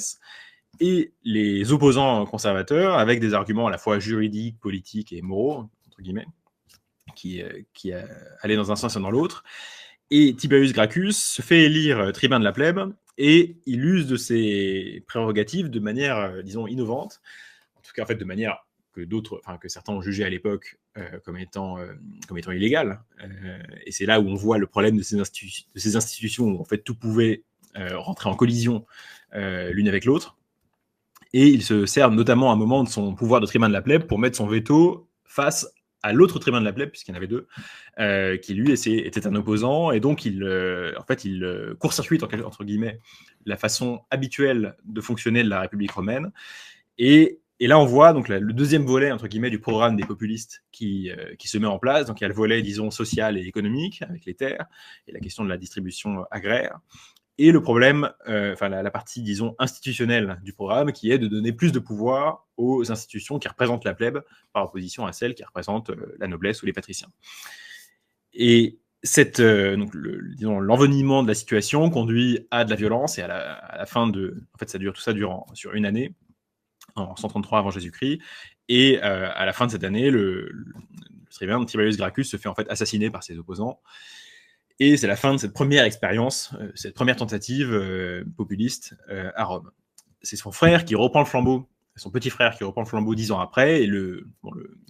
et les opposants conservateurs avec des arguments à la fois juridiques, politiques et moraux, entre guillemets, qui allait dans un sens et dans l'autre. Et Tiberius Gracchus se fait élire tribun de la plèbe et il use de ses prérogatives de manière, disons, innovante, en tout cas en fait de manière que certains ont jugé à l'époque comme étant illégale. Et c'est là où on voit le problème de ces institutions où en fait tout pouvait rentrer en collision l'une avec l'autre. Et il se sert notamment à un moment de son pouvoir de tribun de la plèbe pour mettre son veto face à l'autre tribun de la plèbe, puisqu'il y en avait deux, qui lui était un opposant, et donc il court-circuite, entre guillemets, la façon habituelle de fonctionner de la République romaine. Et là, on voit donc le deuxième volet, entre guillemets, du programme des populistes qui se met en place. Donc il y a le volet, disons, social et économique, avec les terres, et la question de la distribution agraire. Et le problème, la partie, disons, institutionnelle du programme, qui est de donner plus de pouvoir aux institutions qui représentent la plèbe, par opposition à celles qui représentent la noblesse ou les patriciens. Et l'envenimement de la situation conduit à de la violence, et à la fin en fait, tout ça dure sur une année, en 133 avant Jésus-Christ, et à la fin de cette année, le tribun Tiberius Gracchus se fait en fait assassiner par ses opposants. Et c'est la fin de cette première expérience, cette première tentative populiste à Rome. C'est son frère qui reprend le flambeau, son petit frère qui reprend le flambeau 10 ans après, et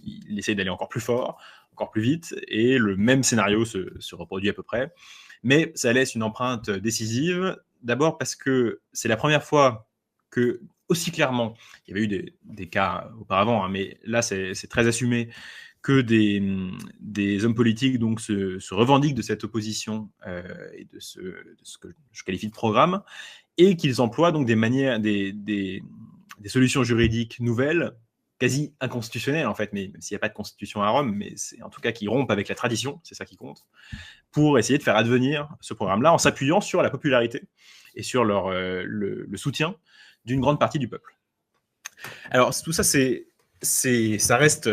il essaie d'aller encore plus fort, encore plus vite, et le même scénario se reproduit à peu près. Mais ça laisse une empreinte décisive, d'abord parce que c'est la première fois que aussi clairement, il y avait eu des cas auparavant, hein, mais là c'est très assumé, que des hommes politiques donc se revendiquent de cette opposition et de ce que je qualifie de programme, et qu'ils emploient donc des solutions juridiques nouvelles, quasi inconstitutionnelles en fait, mais même s'il n'y a pas de constitution à Rome, mais c'est en tout cas qui rompent avec la tradition, c'est ça qui compte, pour essayer de faire advenir ce programme-là en s'appuyant sur la popularité et sur le soutien d'une grande partie du peuple. Alors tout ça, ça reste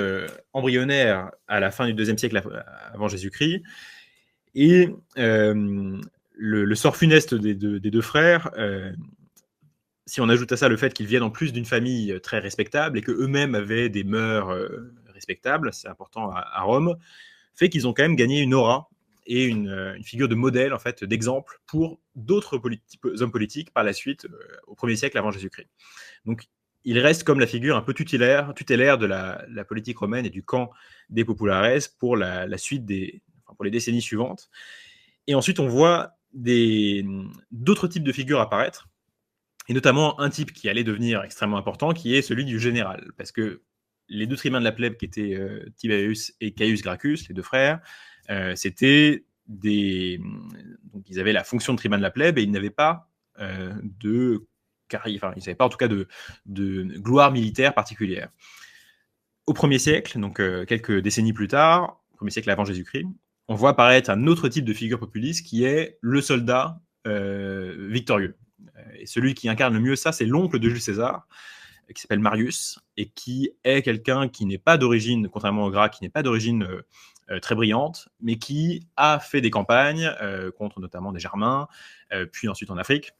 embryonnaire à la fin du IIe siècle avant Jésus-Christ, et le sort funeste des deux frères, si on ajoute à ça le fait qu'ils viennent en plus d'une famille très respectable et qu'eux-mêmes avaient des mœurs respectables, c'est important à Rome, fait qu'ils ont quand même gagné une aura et une figure de modèle, en fait, d'exemple pour d'autres hommes politiques par la suite, au 1er siècle avant Jésus-Christ. Donc, il reste comme la figure un peu tutélaire de la politique romaine et du camp des populares pour la suite pour les décennies suivantes. Et ensuite, on voit d'autres types de figures apparaître, et notamment un type qui allait devenir extrêmement important, qui est celui du général. Parce que les deux tribuns de la plèbe, qui étaient Tiberius et Caius Gracchus, les deux frères, c'était donc ils avaient la fonction de tribun de la plèbe, et ils n'avaient pas de carrière, ils n'avaient pas en tout cas de gloire militaire particulière. Au 1er siècle, donc quelques décennies plus tard, 1er siècle avant Jésus-Christ, on voit apparaître un autre type de figure populiste qui est le soldat victorieux. Et celui qui incarne le mieux ça, c'est l'oncle de Jules César, qui s'appelle Marius, et qui est quelqu'un qui n'est pas d'origine, contrairement au Gracques, qui n'est pas d'origine très brillante, mais qui a fait des campagnes contre notamment des Germains, puis ensuite en Afrique,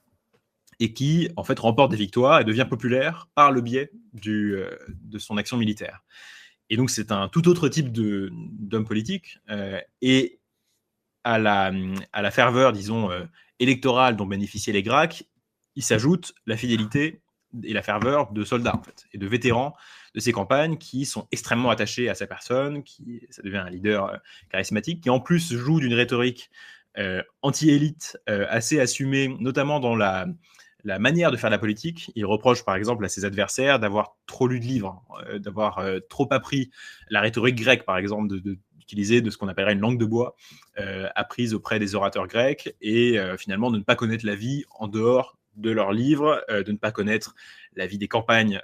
et qui en fait remporte des victoires et devient populaire par le biais de son action militaire. Et donc c'est un tout autre type d'homme politique, et à la ferveur, disons, électorale dont bénéficiaient les Gracques, il s'ajoute la fidélité et la ferveur de soldats, en fait, et de vétérans de ces campagnes qui sont extrêmement attachés à sa personne, ça devient un leader charismatique, qui en plus joue d'une rhétorique anti-élite assez assumée, notamment dans la manière de faire la politique. Il reproche par exemple à ses adversaires d'avoir trop lu de livres, d'avoir trop appris la rhétorique grecque, par exemple, d'utiliser de ce qu'on appellerait une langue de bois, apprise auprès des orateurs grecs, et finalement de ne pas connaître la vie en dehors de leurs livres, de ne pas connaître la vie des campagnes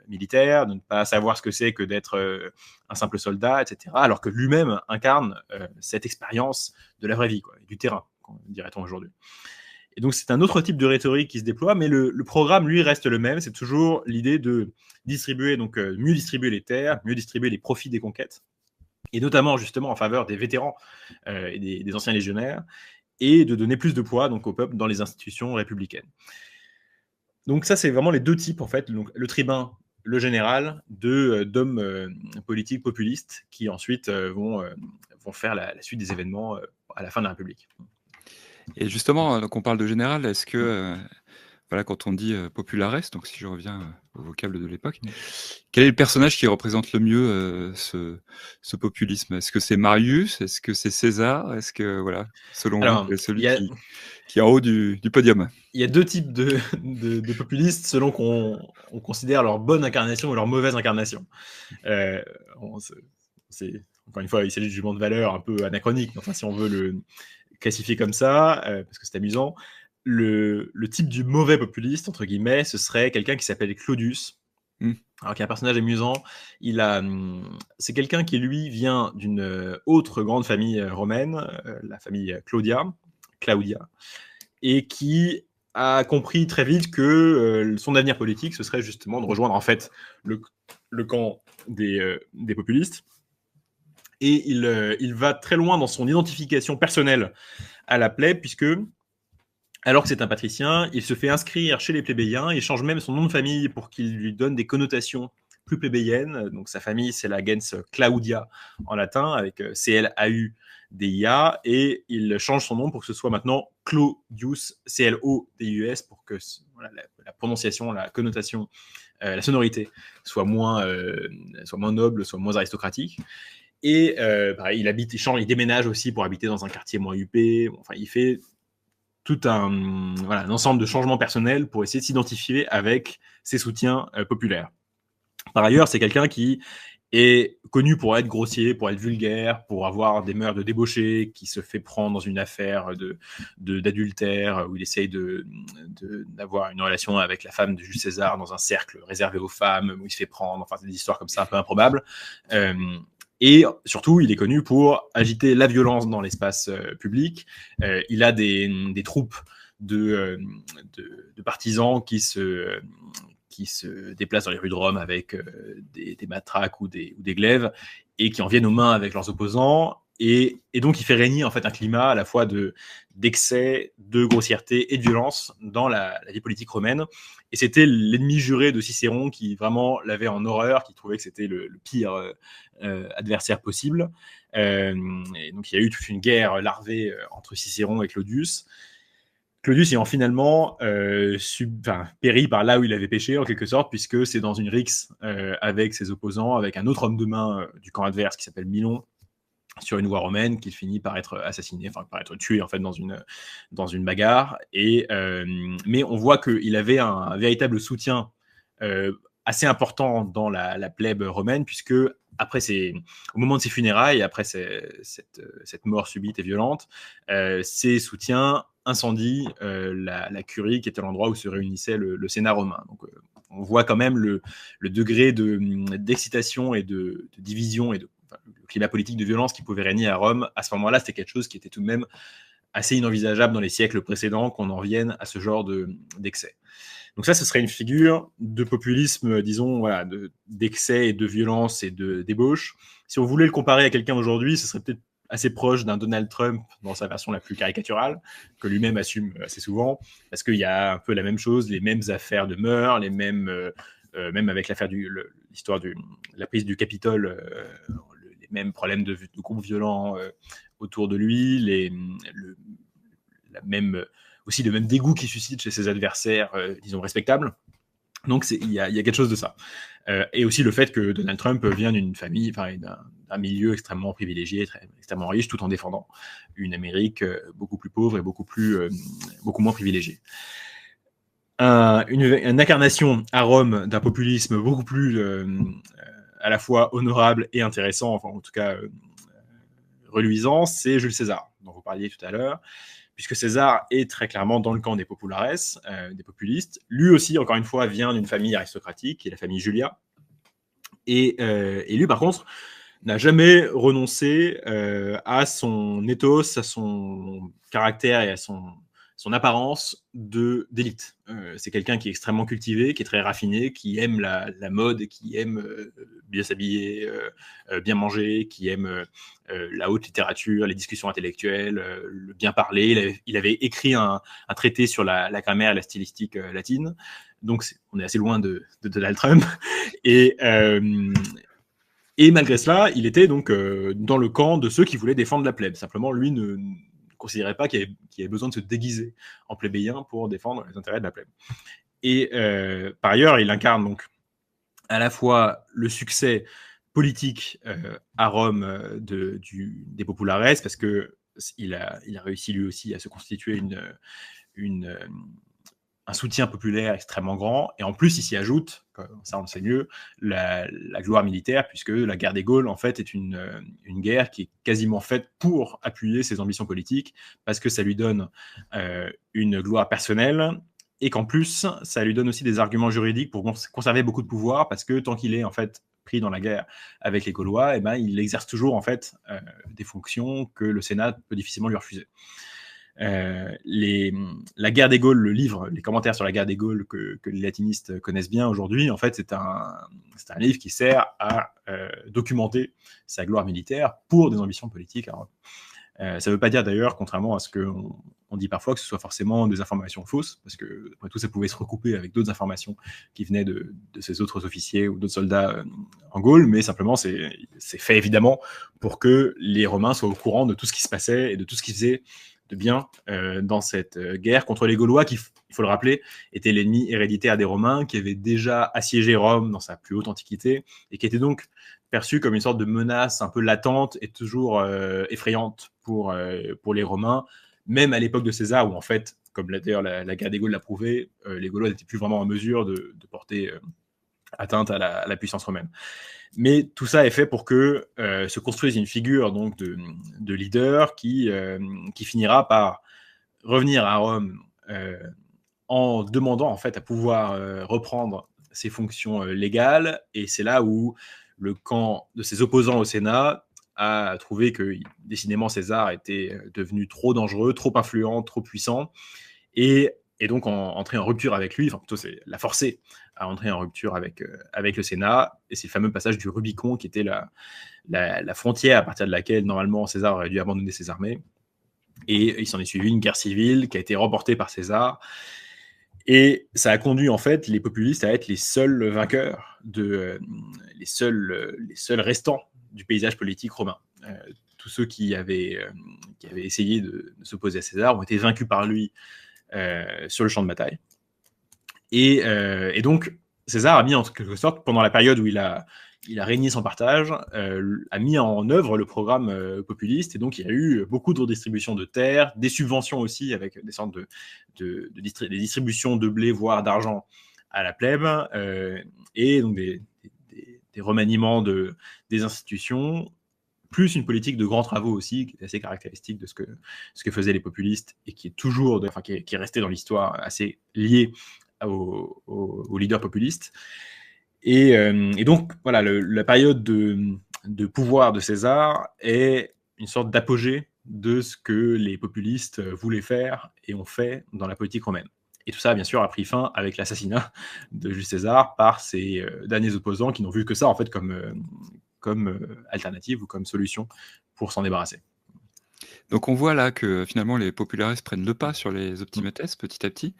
militaires, de ne pas savoir ce que c'est que d'être un simple soldat, etc. Alors que lui-même incarne cette expérience de la vraie vie, quoi, du terrain, dirait-on aujourd'hui. Et donc c'est un autre type de rhétorique qui se déploie, mais le programme, lui, reste le même. C'est toujours l'idée de distribuer, donc mieux distribuer les terres, mieux distribuer les profits des conquêtes, et notamment justement en faveur des vétérans et des anciens légionnaires, et de donner plus de poids donc au peuple dans les institutions républicaines. Donc ça, c'est vraiment les deux types, en fait, donc le tribun, le général, d'hommes politiques populistes qui ensuite vont faire la suite des événements à la fin de la République. Et justement, donc on parle de général, est-ce que, voilà, quand on dit populares, donc si je reviens au vocable de l'époque, quel est le personnage qui représente le mieux ce populisme? Est-ce que c'est Marius? Est-ce que c'est César? Est-ce que, voilà, selon vous, quel est celui qui est en haut du podium? Il y a deux types de populistes selon qu'on considère leur bonne incarnation ou leur mauvaise incarnation. Encore une fois, il s'agit du jugement de valeur un peu anachronique, enfin, si on veut le classifier comme ça, parce que c'est amusant. Le type du mauvais populiste, entre guillemets, ce serait quelqu'un qui s'appelle Claudius, alors qui est un personnage amusant. C'est quelqu'un qui, lui, vient d'une autre grande famille romaine, la famille Claudia, et qui a compris très vite que son avenir politique, ce serait justement de rejoindre en fait le camp des populistes. Et il va très loin dans son identification personnelle à la plèbe, puisque, alors que c'est un patricien, il se fait inscrire chez les plébéiens, il change même son nom de famille pour qu'il lui donne des connotations plus plébéiennes. Donc sa famille, c'est la gens Claudia en latin, avec C-L-A-U-D-I-A, et il change son nom pour que ce soit maintenant Claudius, C-L-O-D-U-S, pour que voilà, la prononciation, la connotation, la sonorité soit moins noble, soit moins aristocratique. Et il déménage aussi pour habiter dans un quartier moins huppé. Enfin, il fait tout un ensemble de changements personnels pour essayer de s'identifier avec ses soutiens populaires. Par ailleurs, c'est quelqu'un qui est connu pour être grossier, pour être vulgaire, pour avoir des mœurs de débauché, qui se fait prendre dans une affaire d'adultère où il essaye d'avoir une relation avec la femme de Jules César dans un cercle réservé aux femmes, où il se fait prendre, enfin des histoires comme ça un peu improbables. Et surtout, il est connu pour agiter la violence dans l'espace public. Il a des troupes de partisans qui se déplacent dans les rues de Rome avec des matraques ou des glaives et qui en viennent aux mains avec leurs opposants. Et donc, il fait régner en fait un climat à la fois d'excès, de grossièreté et de violence dans la vie politique romaine. Et c'était l'ennemi juré de Cicéron qui vraiment l'avait en horreur, qui trouvait que c'était le pire adversaire possible. Et donc, il y a eu toute une guerre larvée entre Cicéron et Claudius. Claudius ayant finalement péri par là où il avait péché, en quelque sorte, puisque c'est dans une rixe avec ses opposants, avec un autre homme de main du camp adverse qui s'appelle Milon, sur une voie romaine, qu'il finit par être assassiné, enfin par être tué en fait dans une bagarre. Mais on voit qu'il avait un véritable soutien assez important dans la plèbe romaine, puisque au moment de ses funérailles, après cette mort subite et violente, ses soutiens incendient la curie qui était l'endroit où se réunissait le Sénat romain. Donc, on voit quand même le degré d'excitation et de division et le climat politique de violence qui pouvait régner à Rome. À ce moment-là, c'était quelque chose qui était tout de même assez inenvisageable dans les siècles précédents, qu'on en vienne à ce genre d'excès. Donc ça, ce serait une figure de populisme, disons, voilà, d'excès et de violence et de débauche. Si on voulait le comparer à quelqu'un aujourd'hui, ce serait peut-être assez proche d'un Donald Trump dans sa version la plus caricaturale, que lui-même assume assez souvent, parce qu'il y a un peu la même chose, les mêmes affaires de mœurs, les mêmes, même avec l'histoire de la prise du Capitole, les mêmes problèmes de groupes violents autour de lui, aussi le même dégoût qu'il suscite chez ses adversaires, disons, respectables. Donc, il y a quelque chose de ça. Et aussi le fait que Donald Trump vient d'une famille, d'un milieu extrêmement privilégié, extrêmement riche, tout en défendant une Amérique beaucoup plus pauvre et beaucoup moins privilégiée. Une incarnation à Rome d'un populisme beaucoup plus à la fois honorable et intéressant, enfin en tout cas reluisant, c'est Jules César, dont vous parliez tout à l'heure, puisque César est très clairement dans le camp des populares, des populistes. Lui aussi, encore une fois, vient d'une famille aristocratique, qui est la famille Julia. Et lui, par contre, n'a jamais renoncé à son ethos, à son caractère et à son apparence d'élite. C'est quelqu'un qui est extrêmement cultivé, qui est très raffiné, qui aime la mode, qui aime bien s'habiller, bien manger, qui aime la haute littérature, les discussions intellectuelles, le bien parler. Il avait écrit un traité sur la grammaire et la stylistique latine. Donc, on est assez loin de Donald Trump. Et malgré cela, il était donc dans le camp de ceux qui voulaient défendre la plèbe. Simplement, lui ne considérait pas qu'il y avait besoin de se déguiser en plébéien pour défendre les intérêts de la plèbe. Et par ailleurs, il incarne donc à la fois le succès politique à Rome des populares, parce que il a réussi lui aussi à se constituer un soutien populaire extrêmement grand, et en plus il s'y ajoute, ça on le sait mieux, la gloire militaire, puisque la guerre des Gaules en fait est une guerre qui est quasiment faite pour appuyer ses ambitions politiques, parce que ça lui donne une gloire personnelle, et qu'en plus ça lui donne aussi des arguments juridiques pour conserver beaucoup de pouvoir, parce que tant qu'il est en fait pris dans la guerre avec les Gaulois, et ben, il exerce toujours en fait des fonctions que le Sénat peut difficilement lui refuser. La guerre des Gaules, le livre, les commentaires sur la guerre des Gaules que les latinistes connaissent bien aujourd'hui, en fait, c'est un livre qui sert à documenter sa gloire militaire pour des ambitions politiques. Alors, ça ne veut pas dire d'ailleurs, contrairement à ce qu'on dit parfois, que ce soit forcément des informations fausses, parce que après tout, ça pouvait se recouper avec d'autres informations qui venaient de ces autres officiers ou d'autres soldats en Gaule, mais simplement c'est fait évidemment pour que les Romains soient au courant de tout ce qui se passait et de tout ce qu'ils faisaient de bien dans cette guerre contre les Gaulois, qui, il faut le rappeler, étaient l'ennemi héréditaire des Romains, qui avaient déjà assiégé Rome dans sa plus haute antiquité, et qui était donc perçu comme une sorte de menace un peu latente et toujours effrayante pour les Romains, même à l'époque de César, où en fait, comme d'ailleurs la guerre des Gaules l'a prouvé, les Gaulois n'étaient plus vraiment en mesure de porter atteinte à la puissance romaine. Mais tout ça est fait pour que se construise une figure donc de leader qui finira par revenir à Rome en demandant en fait à pouvoir reprendre ses fonctions légales. Et c'est là où le camp de ses opposants au Sénat a trouvé que décidément César était devenu trop dangereux, trop influent, trop puissant, et donc entrer en rupture avec lui, enfin plutôt c'est la forcer à entrer en rupture avec le Sénat. Et c'est le fameux passage du Rubicon qui était la frontière à partir de laquelle normalement César aurait dû abandonner ses armées. Et il s'en est suivi une guerre civile qui a été remportée par César. Et ça a conduit en fait les populistes à être les seuls vainqueurs, les seuls restants du paysage politique romain. Tous ceux qui avaient essayé de s'opposer à César ont été vaincus par lui sur le champ de bataille. Et donc, César a mis en quelque sorte, pendant la période où il a régné sans partage, a mis en œuvre le programme populiste. Et donc, il y a eu beaucoup de redistribution de terres, des subventions aussi, avec des sortes des distributions de blé, voire d'argent à la plèbe, et donc des remaniements des institutions, plus une politique de grands travaux aussi, qui est assez caractéristique de ce que faisaient les populistes, et qui est toujours, qui est resté dans l'histoire assez lié aux leaders populistes. Et donc, voilà, la période de pouvoir de César est une sorte d'apogée de ce que les populistes voulaient faire et ont fait dans la politique romaine. Et tout ça, bien sûr, a pris fin avec l'assassinat de Jules César par ses derniers opposants, qui n'ont vu que ça, en fait, comme alternative ou comme solution pour s'en débarrasser. Donc on voit là que finalement les populares prennent le pas sur les optimates petit à petit.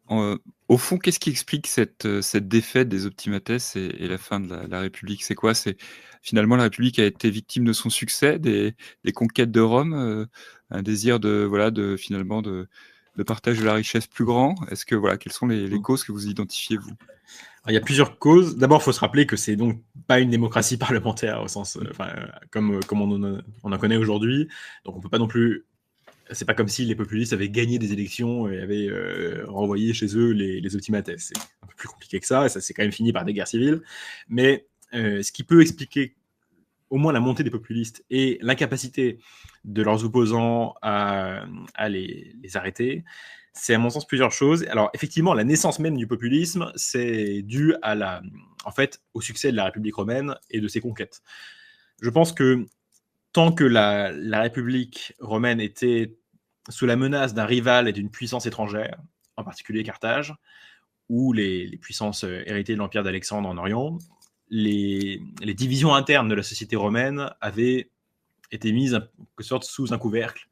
Au fond, qu'est-ce qui explique cette défaite des optimates et la fin de la République? C'est quoi? C'est finalement la République a été victime de son succès, des conquêtes de Rome, un désir de finalement de partage de la richesse plus grand? Est-ce que voilà, quelles sont les causes que vous identifiez, vous? Alors, il y a plusieurs causes. D'abord, il faut se rappeler que c'est donc pas une démocratie parlementaire au sens, comme on en connaît aujourd'hui. Donc on peut pas non plus. C'est pas comme si les populistes avaient gagné des élections et avaient renvoyé chez eux les optimates. C'est un peu plus compliqué que ça, et ça s'est quand même fini par des guerres civiles. Mais ce qui peut expliquer au moins la montée des populistes et l'incapacité de leurs opposants à les arrêter, c'est à mon sens plusieurs choses. Alors effectivement, la naissance même du populisme, c'est dû en fait, au succès de la République romaine et de ses conquêtes. Je pense que tant que la République romaine était sous la menace d'un rival et d'une puissance étrangère, en particulier Carthage, ou les puissances héritées de l'Empire d'Alexandre en Orient, les divisions internes de la société romaine avaient été mises en quelque sorte sous un couvercle,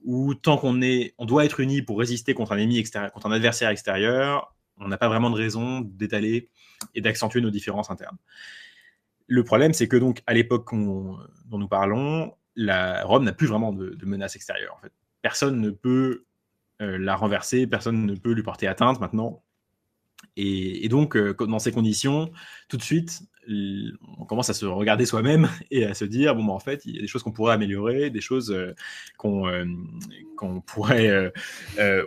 où tant qu'on doit être unis pour résister contre un ennemi extérieur, contre un adversaire extérieur, on n'a pas vraiment de raison d'étaler et d'accentuer nos différences internes. Le problème, c'est que donc à l'époque dont nous parlons, Rome n'a plus vraiment de menace extérieure. En fait, personne ne peut la renverser, personne ne peut lui porter atteinte maintenant. Et donc, dans ces conditions, tout de suite, on commence à se regarder soi-même et à se dire, bon, en fait, il y a des choses qu'on pourrait améliorer, des choses qu'on pourrait...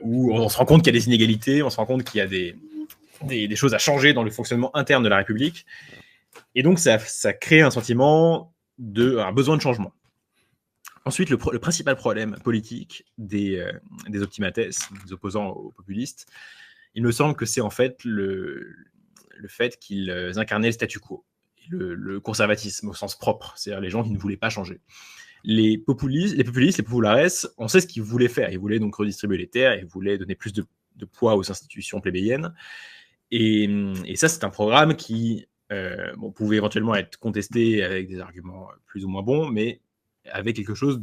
où on se rend compte qu'il y a des inégalités, on se rend compte qu'il y a des choses à changer dans le fonctionnement interne de la République. Et donc, ça crée un sentiment un besoin de changement. Ensuite, le principal problème politique des optimates, des opposants aux populistes, il me semble que c'est en fait le fait qu'ils incarnaient le statu quo, le conservatisme au sens propre, c'est-à-dire les gens qui ne voulaient pas changer. Les populistes, les populares, on sait ce qu'ils voulaient faire. Ils voulaient donc redistribuer les terres, ils voulaient donner plus de poids aux institutions plébéiennes. Et ça, c'est un programme qui pouvait éventuellement être contesté avec des arguments plus ou moins bons, mais avait quelque chose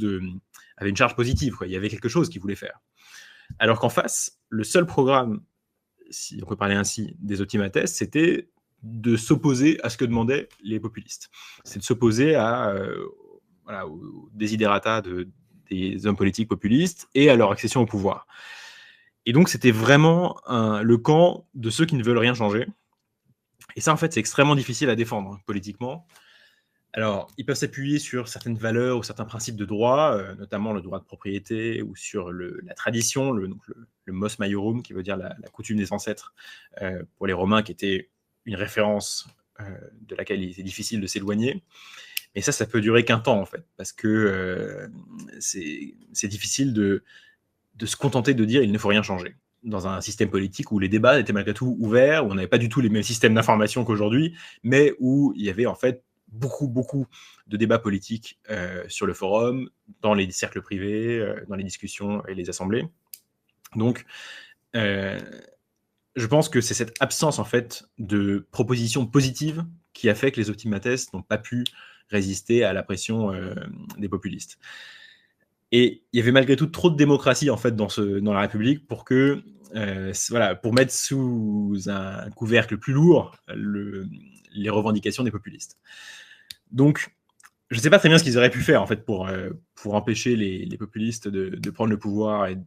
avait une charge positive, quoi. Il y avait quelque chose qu'ils voulaient faire. Alors qu'en face, le seul programme, si on peut parler ainsi, des optimates, c'était de s'opposer à ce que demandaient les populistes. C'est de s'opposer aux desiderata des hommes politiques populistes et à leur accession au pouvoir. Et donc, c'était vraiment le camp de ceux qui ne veulent rien changer. Et ça, en fait, c'est extrêmement difficile à défendre politiquement, Alors, ils peuvent s'appuyer sur certaines valeurs ou certains principes de droit, notamment le droit de propriété ou sur la tradition, le mos maiorum, qui veut dire la coutume des ancêtres, pour les Romains, qui était une référence de laquelle il était difficile de s'éloigner. Et ça peut durer qu'un temps, en fait, parce que c'est difficile de se contenter de dire il ne faut rien changer. Dans un système politique où les débats étaient malgré tout ouverts, où on n'avait pas du tout les mêmes systèmes d'information qu'aujourd'hui, mais où il y avait en fait beaucoup de débats politiques sur le forum, dans les cercles privés, dans les discussions et les assemblées. Donc, je pense que c'est cette absence en fait de propositions positives qui a fait que les optimates n'ont pas pu résister à la pression des populistes. Et il y avait malgré tout trop de démocratie en fait dans la République pour que pour mettre sous un couvercle plus lourd les revendications des populistes. Donc, je ne sais pas très bien ce qu'ils auraient pu faire en fait pour empêcher les populistes de prendre le pouvoir et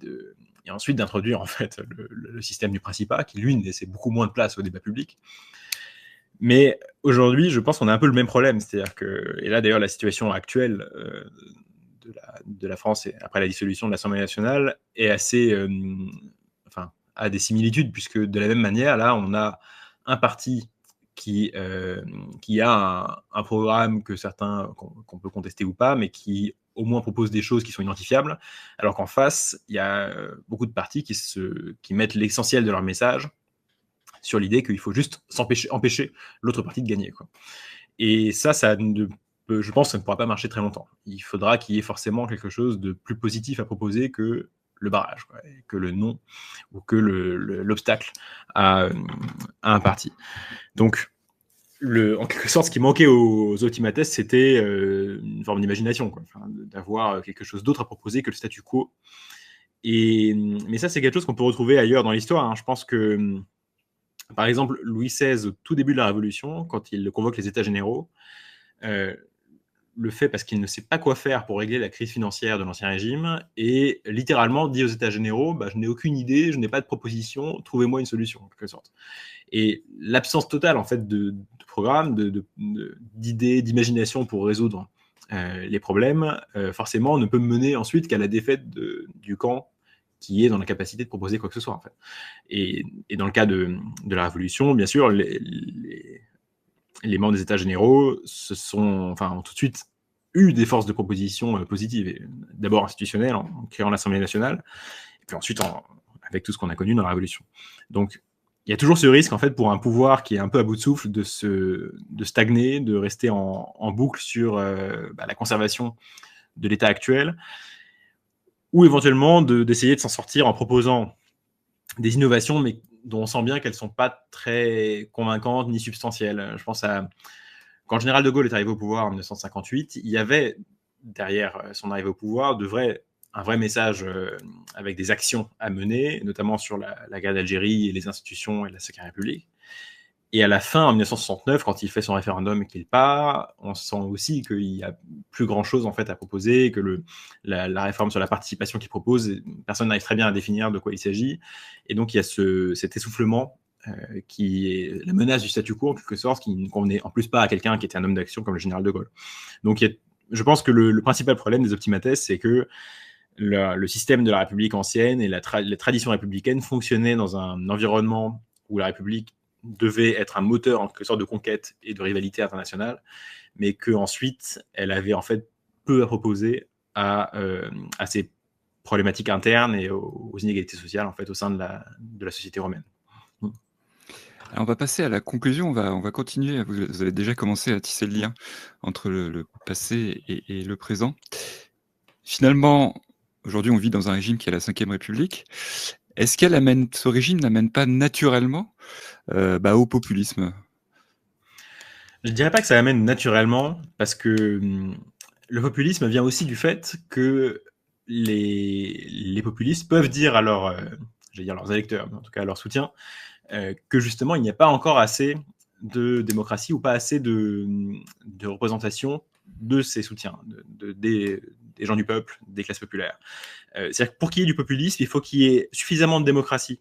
ensuite d'introduire en fait le système du Principat, qui lui laissait beaucoup moins de place au débat public. Mais aujourd'hui, je pense qu'on a un peu le même problème, c'est-à-dire que, et là d'ailleurs la situation actuelle de la France après la dissolution de l'Assemblée nationale est assez, a des similitudes, puisque de la même manière, là, on a un parti qui a un programme que certains, qu'on peut contester ou pas, mais qui au moins propose des choses qui sont identifiables, alors qu'en face, il y a beaucoup de partis qui mettent l'essentiel de leur message sur l'idée qu'il faut juste empêcher l'autre parti de gagner, quoi. Et ça je pense que ça ne pourra pas marcher très longtemps. Il faudra qu'il y ait forcément quelque chose de plus positif à proposer que le barrage, quoi, que le non, ou que l'obstacle à un parti. Donc, en quelque sorte, ce qui manquait aux optimates, c'était une forme d'imagination, quoi, d'avoir quelque chose d'autre à proposer que le statu quo. Mais ça, c'est quelque chose qu'on peut retrouver ailleurs dans l'histoire, hein. Je pense que, par exemple, Louis XVI, au tout début de la Révolution, quand il convoque les États généraux, le fait parce qu'il ne sait pas quoi faire pour régler la crise financière de l'Ancien Régime, et littéralement dit aux États généraux, je n'ai aucune idée, je n'ai pas de proposition, trouvez-moi une solution, en quelque sorte. Et l'absence totale en fait de programme, d'idées, d'imagination pour résoudre les problèmes, forcément ne peut mener ensuite qu'à la défaite du camp qui est dans la capacité de proposer quoi que ce soit, en fait. Et dans le cas de la Révolution, bien sûr, les membres des États généraux ont tout de suite eu des forces de proposition positives. D'abord institutionnelles, en créant l'Assemblée nationale, et puis ensuite avec tout ce qu'on a connu dans la Révolution. Donc, il y a toujours ce risque, en fait, pour un pouvoir qui est un peu à bout de souffle, de stagner, de rester en boucle sur la conservation de l'état actuel, ou éventuellement d'essayer de s'en sortir en proposant des innovations, mais dont on sent bien qu'elles ne sont pas très convaincantes ni substantielles. Je pense à quand le général de Gaulle est arrivé au pouvoir en 1958, il y avait derrière son arrivée au pouvoir un vrai message avec des actions à mener, notamment sur la guerre d'Algérie et les institutions et la Cinquième République. Et à la fin, en 1969, quand il fait son référendum et qu'il part, on sent aussi qu'il n'y a plus grand-chose en fait à proposer, que la réforme sur la participation qu'il propose, personne n'arrive très bien à définir de quoi il s'agit. Et donc il y a cet essoufflement qui est la menace du statu quo en quelque sorte, qui ne convenait en plus pas à quelqu'un qui était un homme d'action comme le général de Gaulle. Donc je pense que le principal problème des optimates, c'est que le système de la République ancienne et la tradition républicaine fonctionnaient dans un environnement où la République devait être un moteur en quelque sorte de conquête et de rivalité internationale, mais qu'ensuite elle avait en fait peu à proposer à ces problématiques internes et aux inégalités sociales en fait au sein de la société romaine. Alors on va passer à la conclusion, on va continuer. Vous avez déjà commencé à tisser le lien entre le passé et le présent. Finalement, aujourd'hui, on vit dans un régime qui est la Ve République. Est-ce ce régime n'amène pas naturellement au populisme? Je ne dirais pas que ça amène naturellement, parce que le populisme vient aussi du fait que les populistes peuvent dire à leurs électeurs, mais en tout cas à leurs soutiens, que justement il n'y a pas encore assez de démocratie ou pas assez de représentation de ces soutiens, des gens du peuple, des classes populaires. C'est-à-dire que pour qu'il y ait du populisme, il faut qu'il y ait suffisamment de démocratie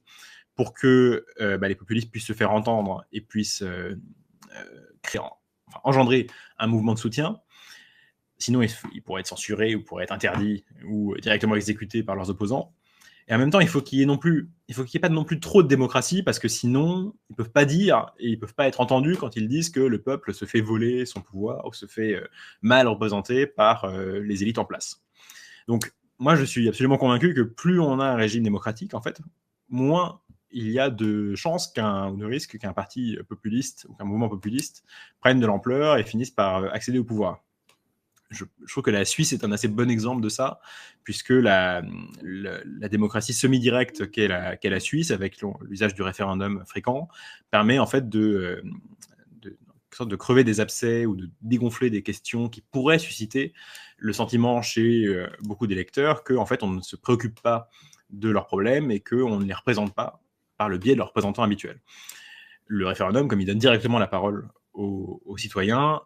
pour que les populistes puissent se faire entendre et puissent engendrer un mouvement de soutien. Sinon, ils pourraient être censurés ou pourraient être interdits ou directement exécutés par leurs opposants. Et en même temps, il faut qu'il y ait pas non plus trop de démocratie, parce que sinon, ils peuvent pas dire et ils peuvent pas être entendus quand ils disent que le peuple se fait voler son pouvoir ou se fait mal représenter par les élites en place. Donc, moi, je suis absolument convaincu que plus on a un régime démocratique, en fait, moins il y a de chances ou de risque qu'un parti populiste ou qu'un mouvement populiste prenne de l'ampleur et finisse par accéder au pouvoir. Je trouve que la Suisse est un assez bon exemple de ça, puisque la démocratie semi-directe qu'est la Suisse, avec l'usage du référendum fréquent, permet en fait de crever des abcès ou de dégonfler des questions qui pourraient susciter le sentiment chez beaucoup d'électeurs qu'en fait on ne se préoccupe pas de leurs problèmes et qu'on ne les représente pas par le biais de leurs représentants habituels. Le référendum, comme il donne directement la parole aux citoyens,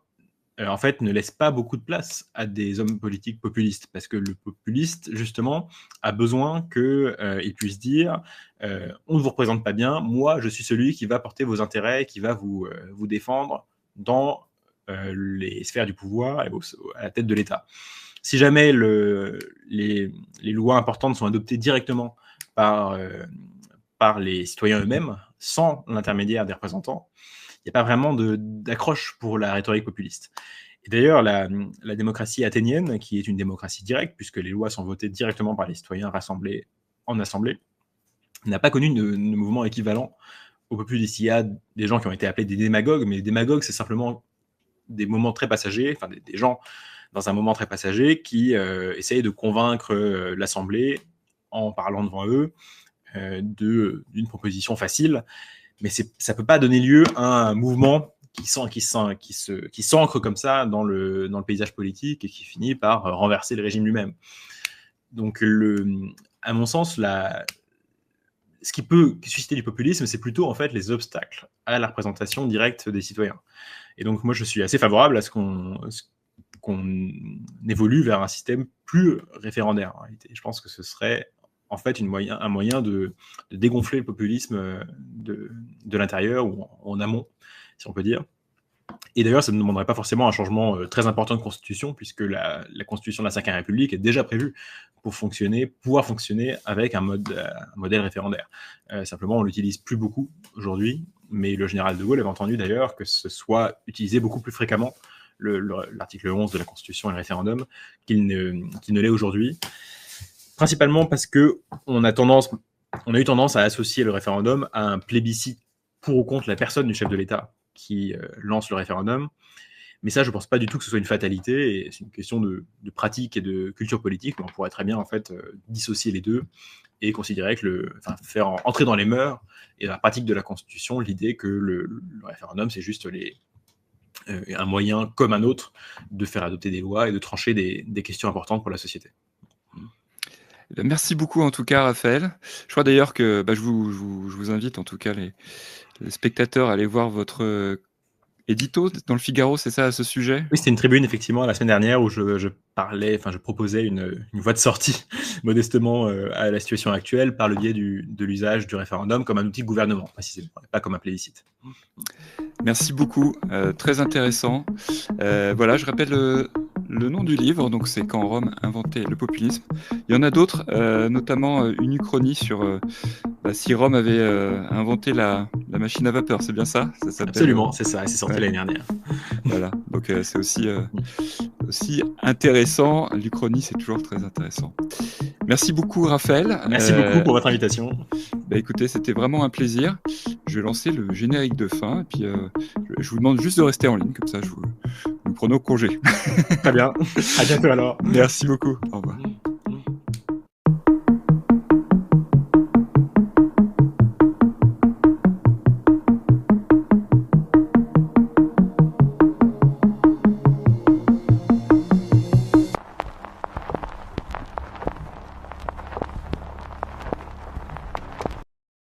en fait, ne laisse pas beaucoup de place à des hommes politiques populistes, parce que le populiste, justement, a besoin qu'il puisse dire on ne vous représente pas bien, moi, je suis celui qui va porter vos intérêts, qui va vous défendre dans les sphères du pouvoir et à la tête de l'État. Si jamais les lois importantes sont adoptées directement par les citoyens eux-mêmes, sans l'intermédiaire des représentants, il n'y a pas vraiment d'accroche pour la rhétorique populiste. Et d'ailleurs, la démocratie athénienne, qui est une démocratie directe, puisque les lois sont votées directement par les citoyens rassemblés en assemblée, n'a pas connu de mouvement équivalent au populisme. Il y a des gens qui ont été appelés des démagogues, mais les démagogues, c'est simplement des moments très passagers, enfin des gens dans un moment très passager qui essayent de convaincre l'assemblée en parlant devant eux d'une proposition facile. Mais ça ne peut pas donner lieu à un mouvement qui s'ancre comme ça dans le paysage politique et qui finit par renverser le régime lui-même. Donc, à mon sens, ce qui peut susciter du populisme, c'est plutôt en fait les obstacles à la représentation directe des citoyens. Et donc, moi, je suis assez favorable à ce qu'on évolue vers un système plus référendaire. En réalité. Je pense que ce serait en fait un moyen de dégonfler le populisme de l'intérieur ou en amont, si on peut dire. Et d'ailleurs, ça ne demanderait pas forcément un changement très important de constitution, puisque la constitution de la Ve République est déjà prévue pour pouvoir fonctionner avec un modèle référendaire. Simplement, on ne l'utilise plus beaucoup aujourd'hui, mais le général de Gaulle avait entendu d'ailleurs que ce soit utilisé beaucoup plus fréquemment, l'article 11 de la Constitution et le référendum, qu'il ne l'est aujourd'hui. Principalement parce qu'on a eu tendance à associer le référendum à un plébiscite pour ou contre la personne du chef de l'État qui lance le référendum. Mais ça, je ne pense pas du tout que ce soit une fatalité, et c'est une question de pratique et de culture politique, mais on pourrait très bien en fait dissocier les deux et considérer faire entrer dans les mœurs et dans la pratique de la Constitution l'idée que le référendum, c'est juste un moyen comme un autre de faire adopter des lois et de trancher des questions importantes pour la société. Merci beaucoup en tout cas, Raphaël. Je crois d'ailleurs que je vous invite en tout cas les spectateurs à aller voir votre édito dans le Figaro, c'est ça, à ce sujet? Oui, c'était une tribune effectivement la semaine dernière où je proposais une voie de sortie modestement à la situation actuelle par le biais de l'usage du référendum comme un outil de gouvernement, précisément, pas comme un plébiscite. Merci beaucoup, très intéressant. Voilà, je rappelle le nom du livre, donc c'est Quand Rome inventait le populisme. Il y en a d'autres, notamment une uchronie sur si Rome avait inventé la machine à vapeur, c'est bien ça? Ça s'appelle, Absolument, c'est ça, c'est sorti l'année dernière. Voilà, donc c'est aussi intéressant. L'Uchronie, c'est toujours très intéressant. Merci beaucoup, Raphaël. Merci beaucoup pour votre invitation. Écoutez, c'était vraiment un plaisir. Je vais lancer le générique de fin, et puis je vous demande juste de rester en ligne, comme ça nous prenons congé. Très bien, à bientôt alors. Merci beaucoup.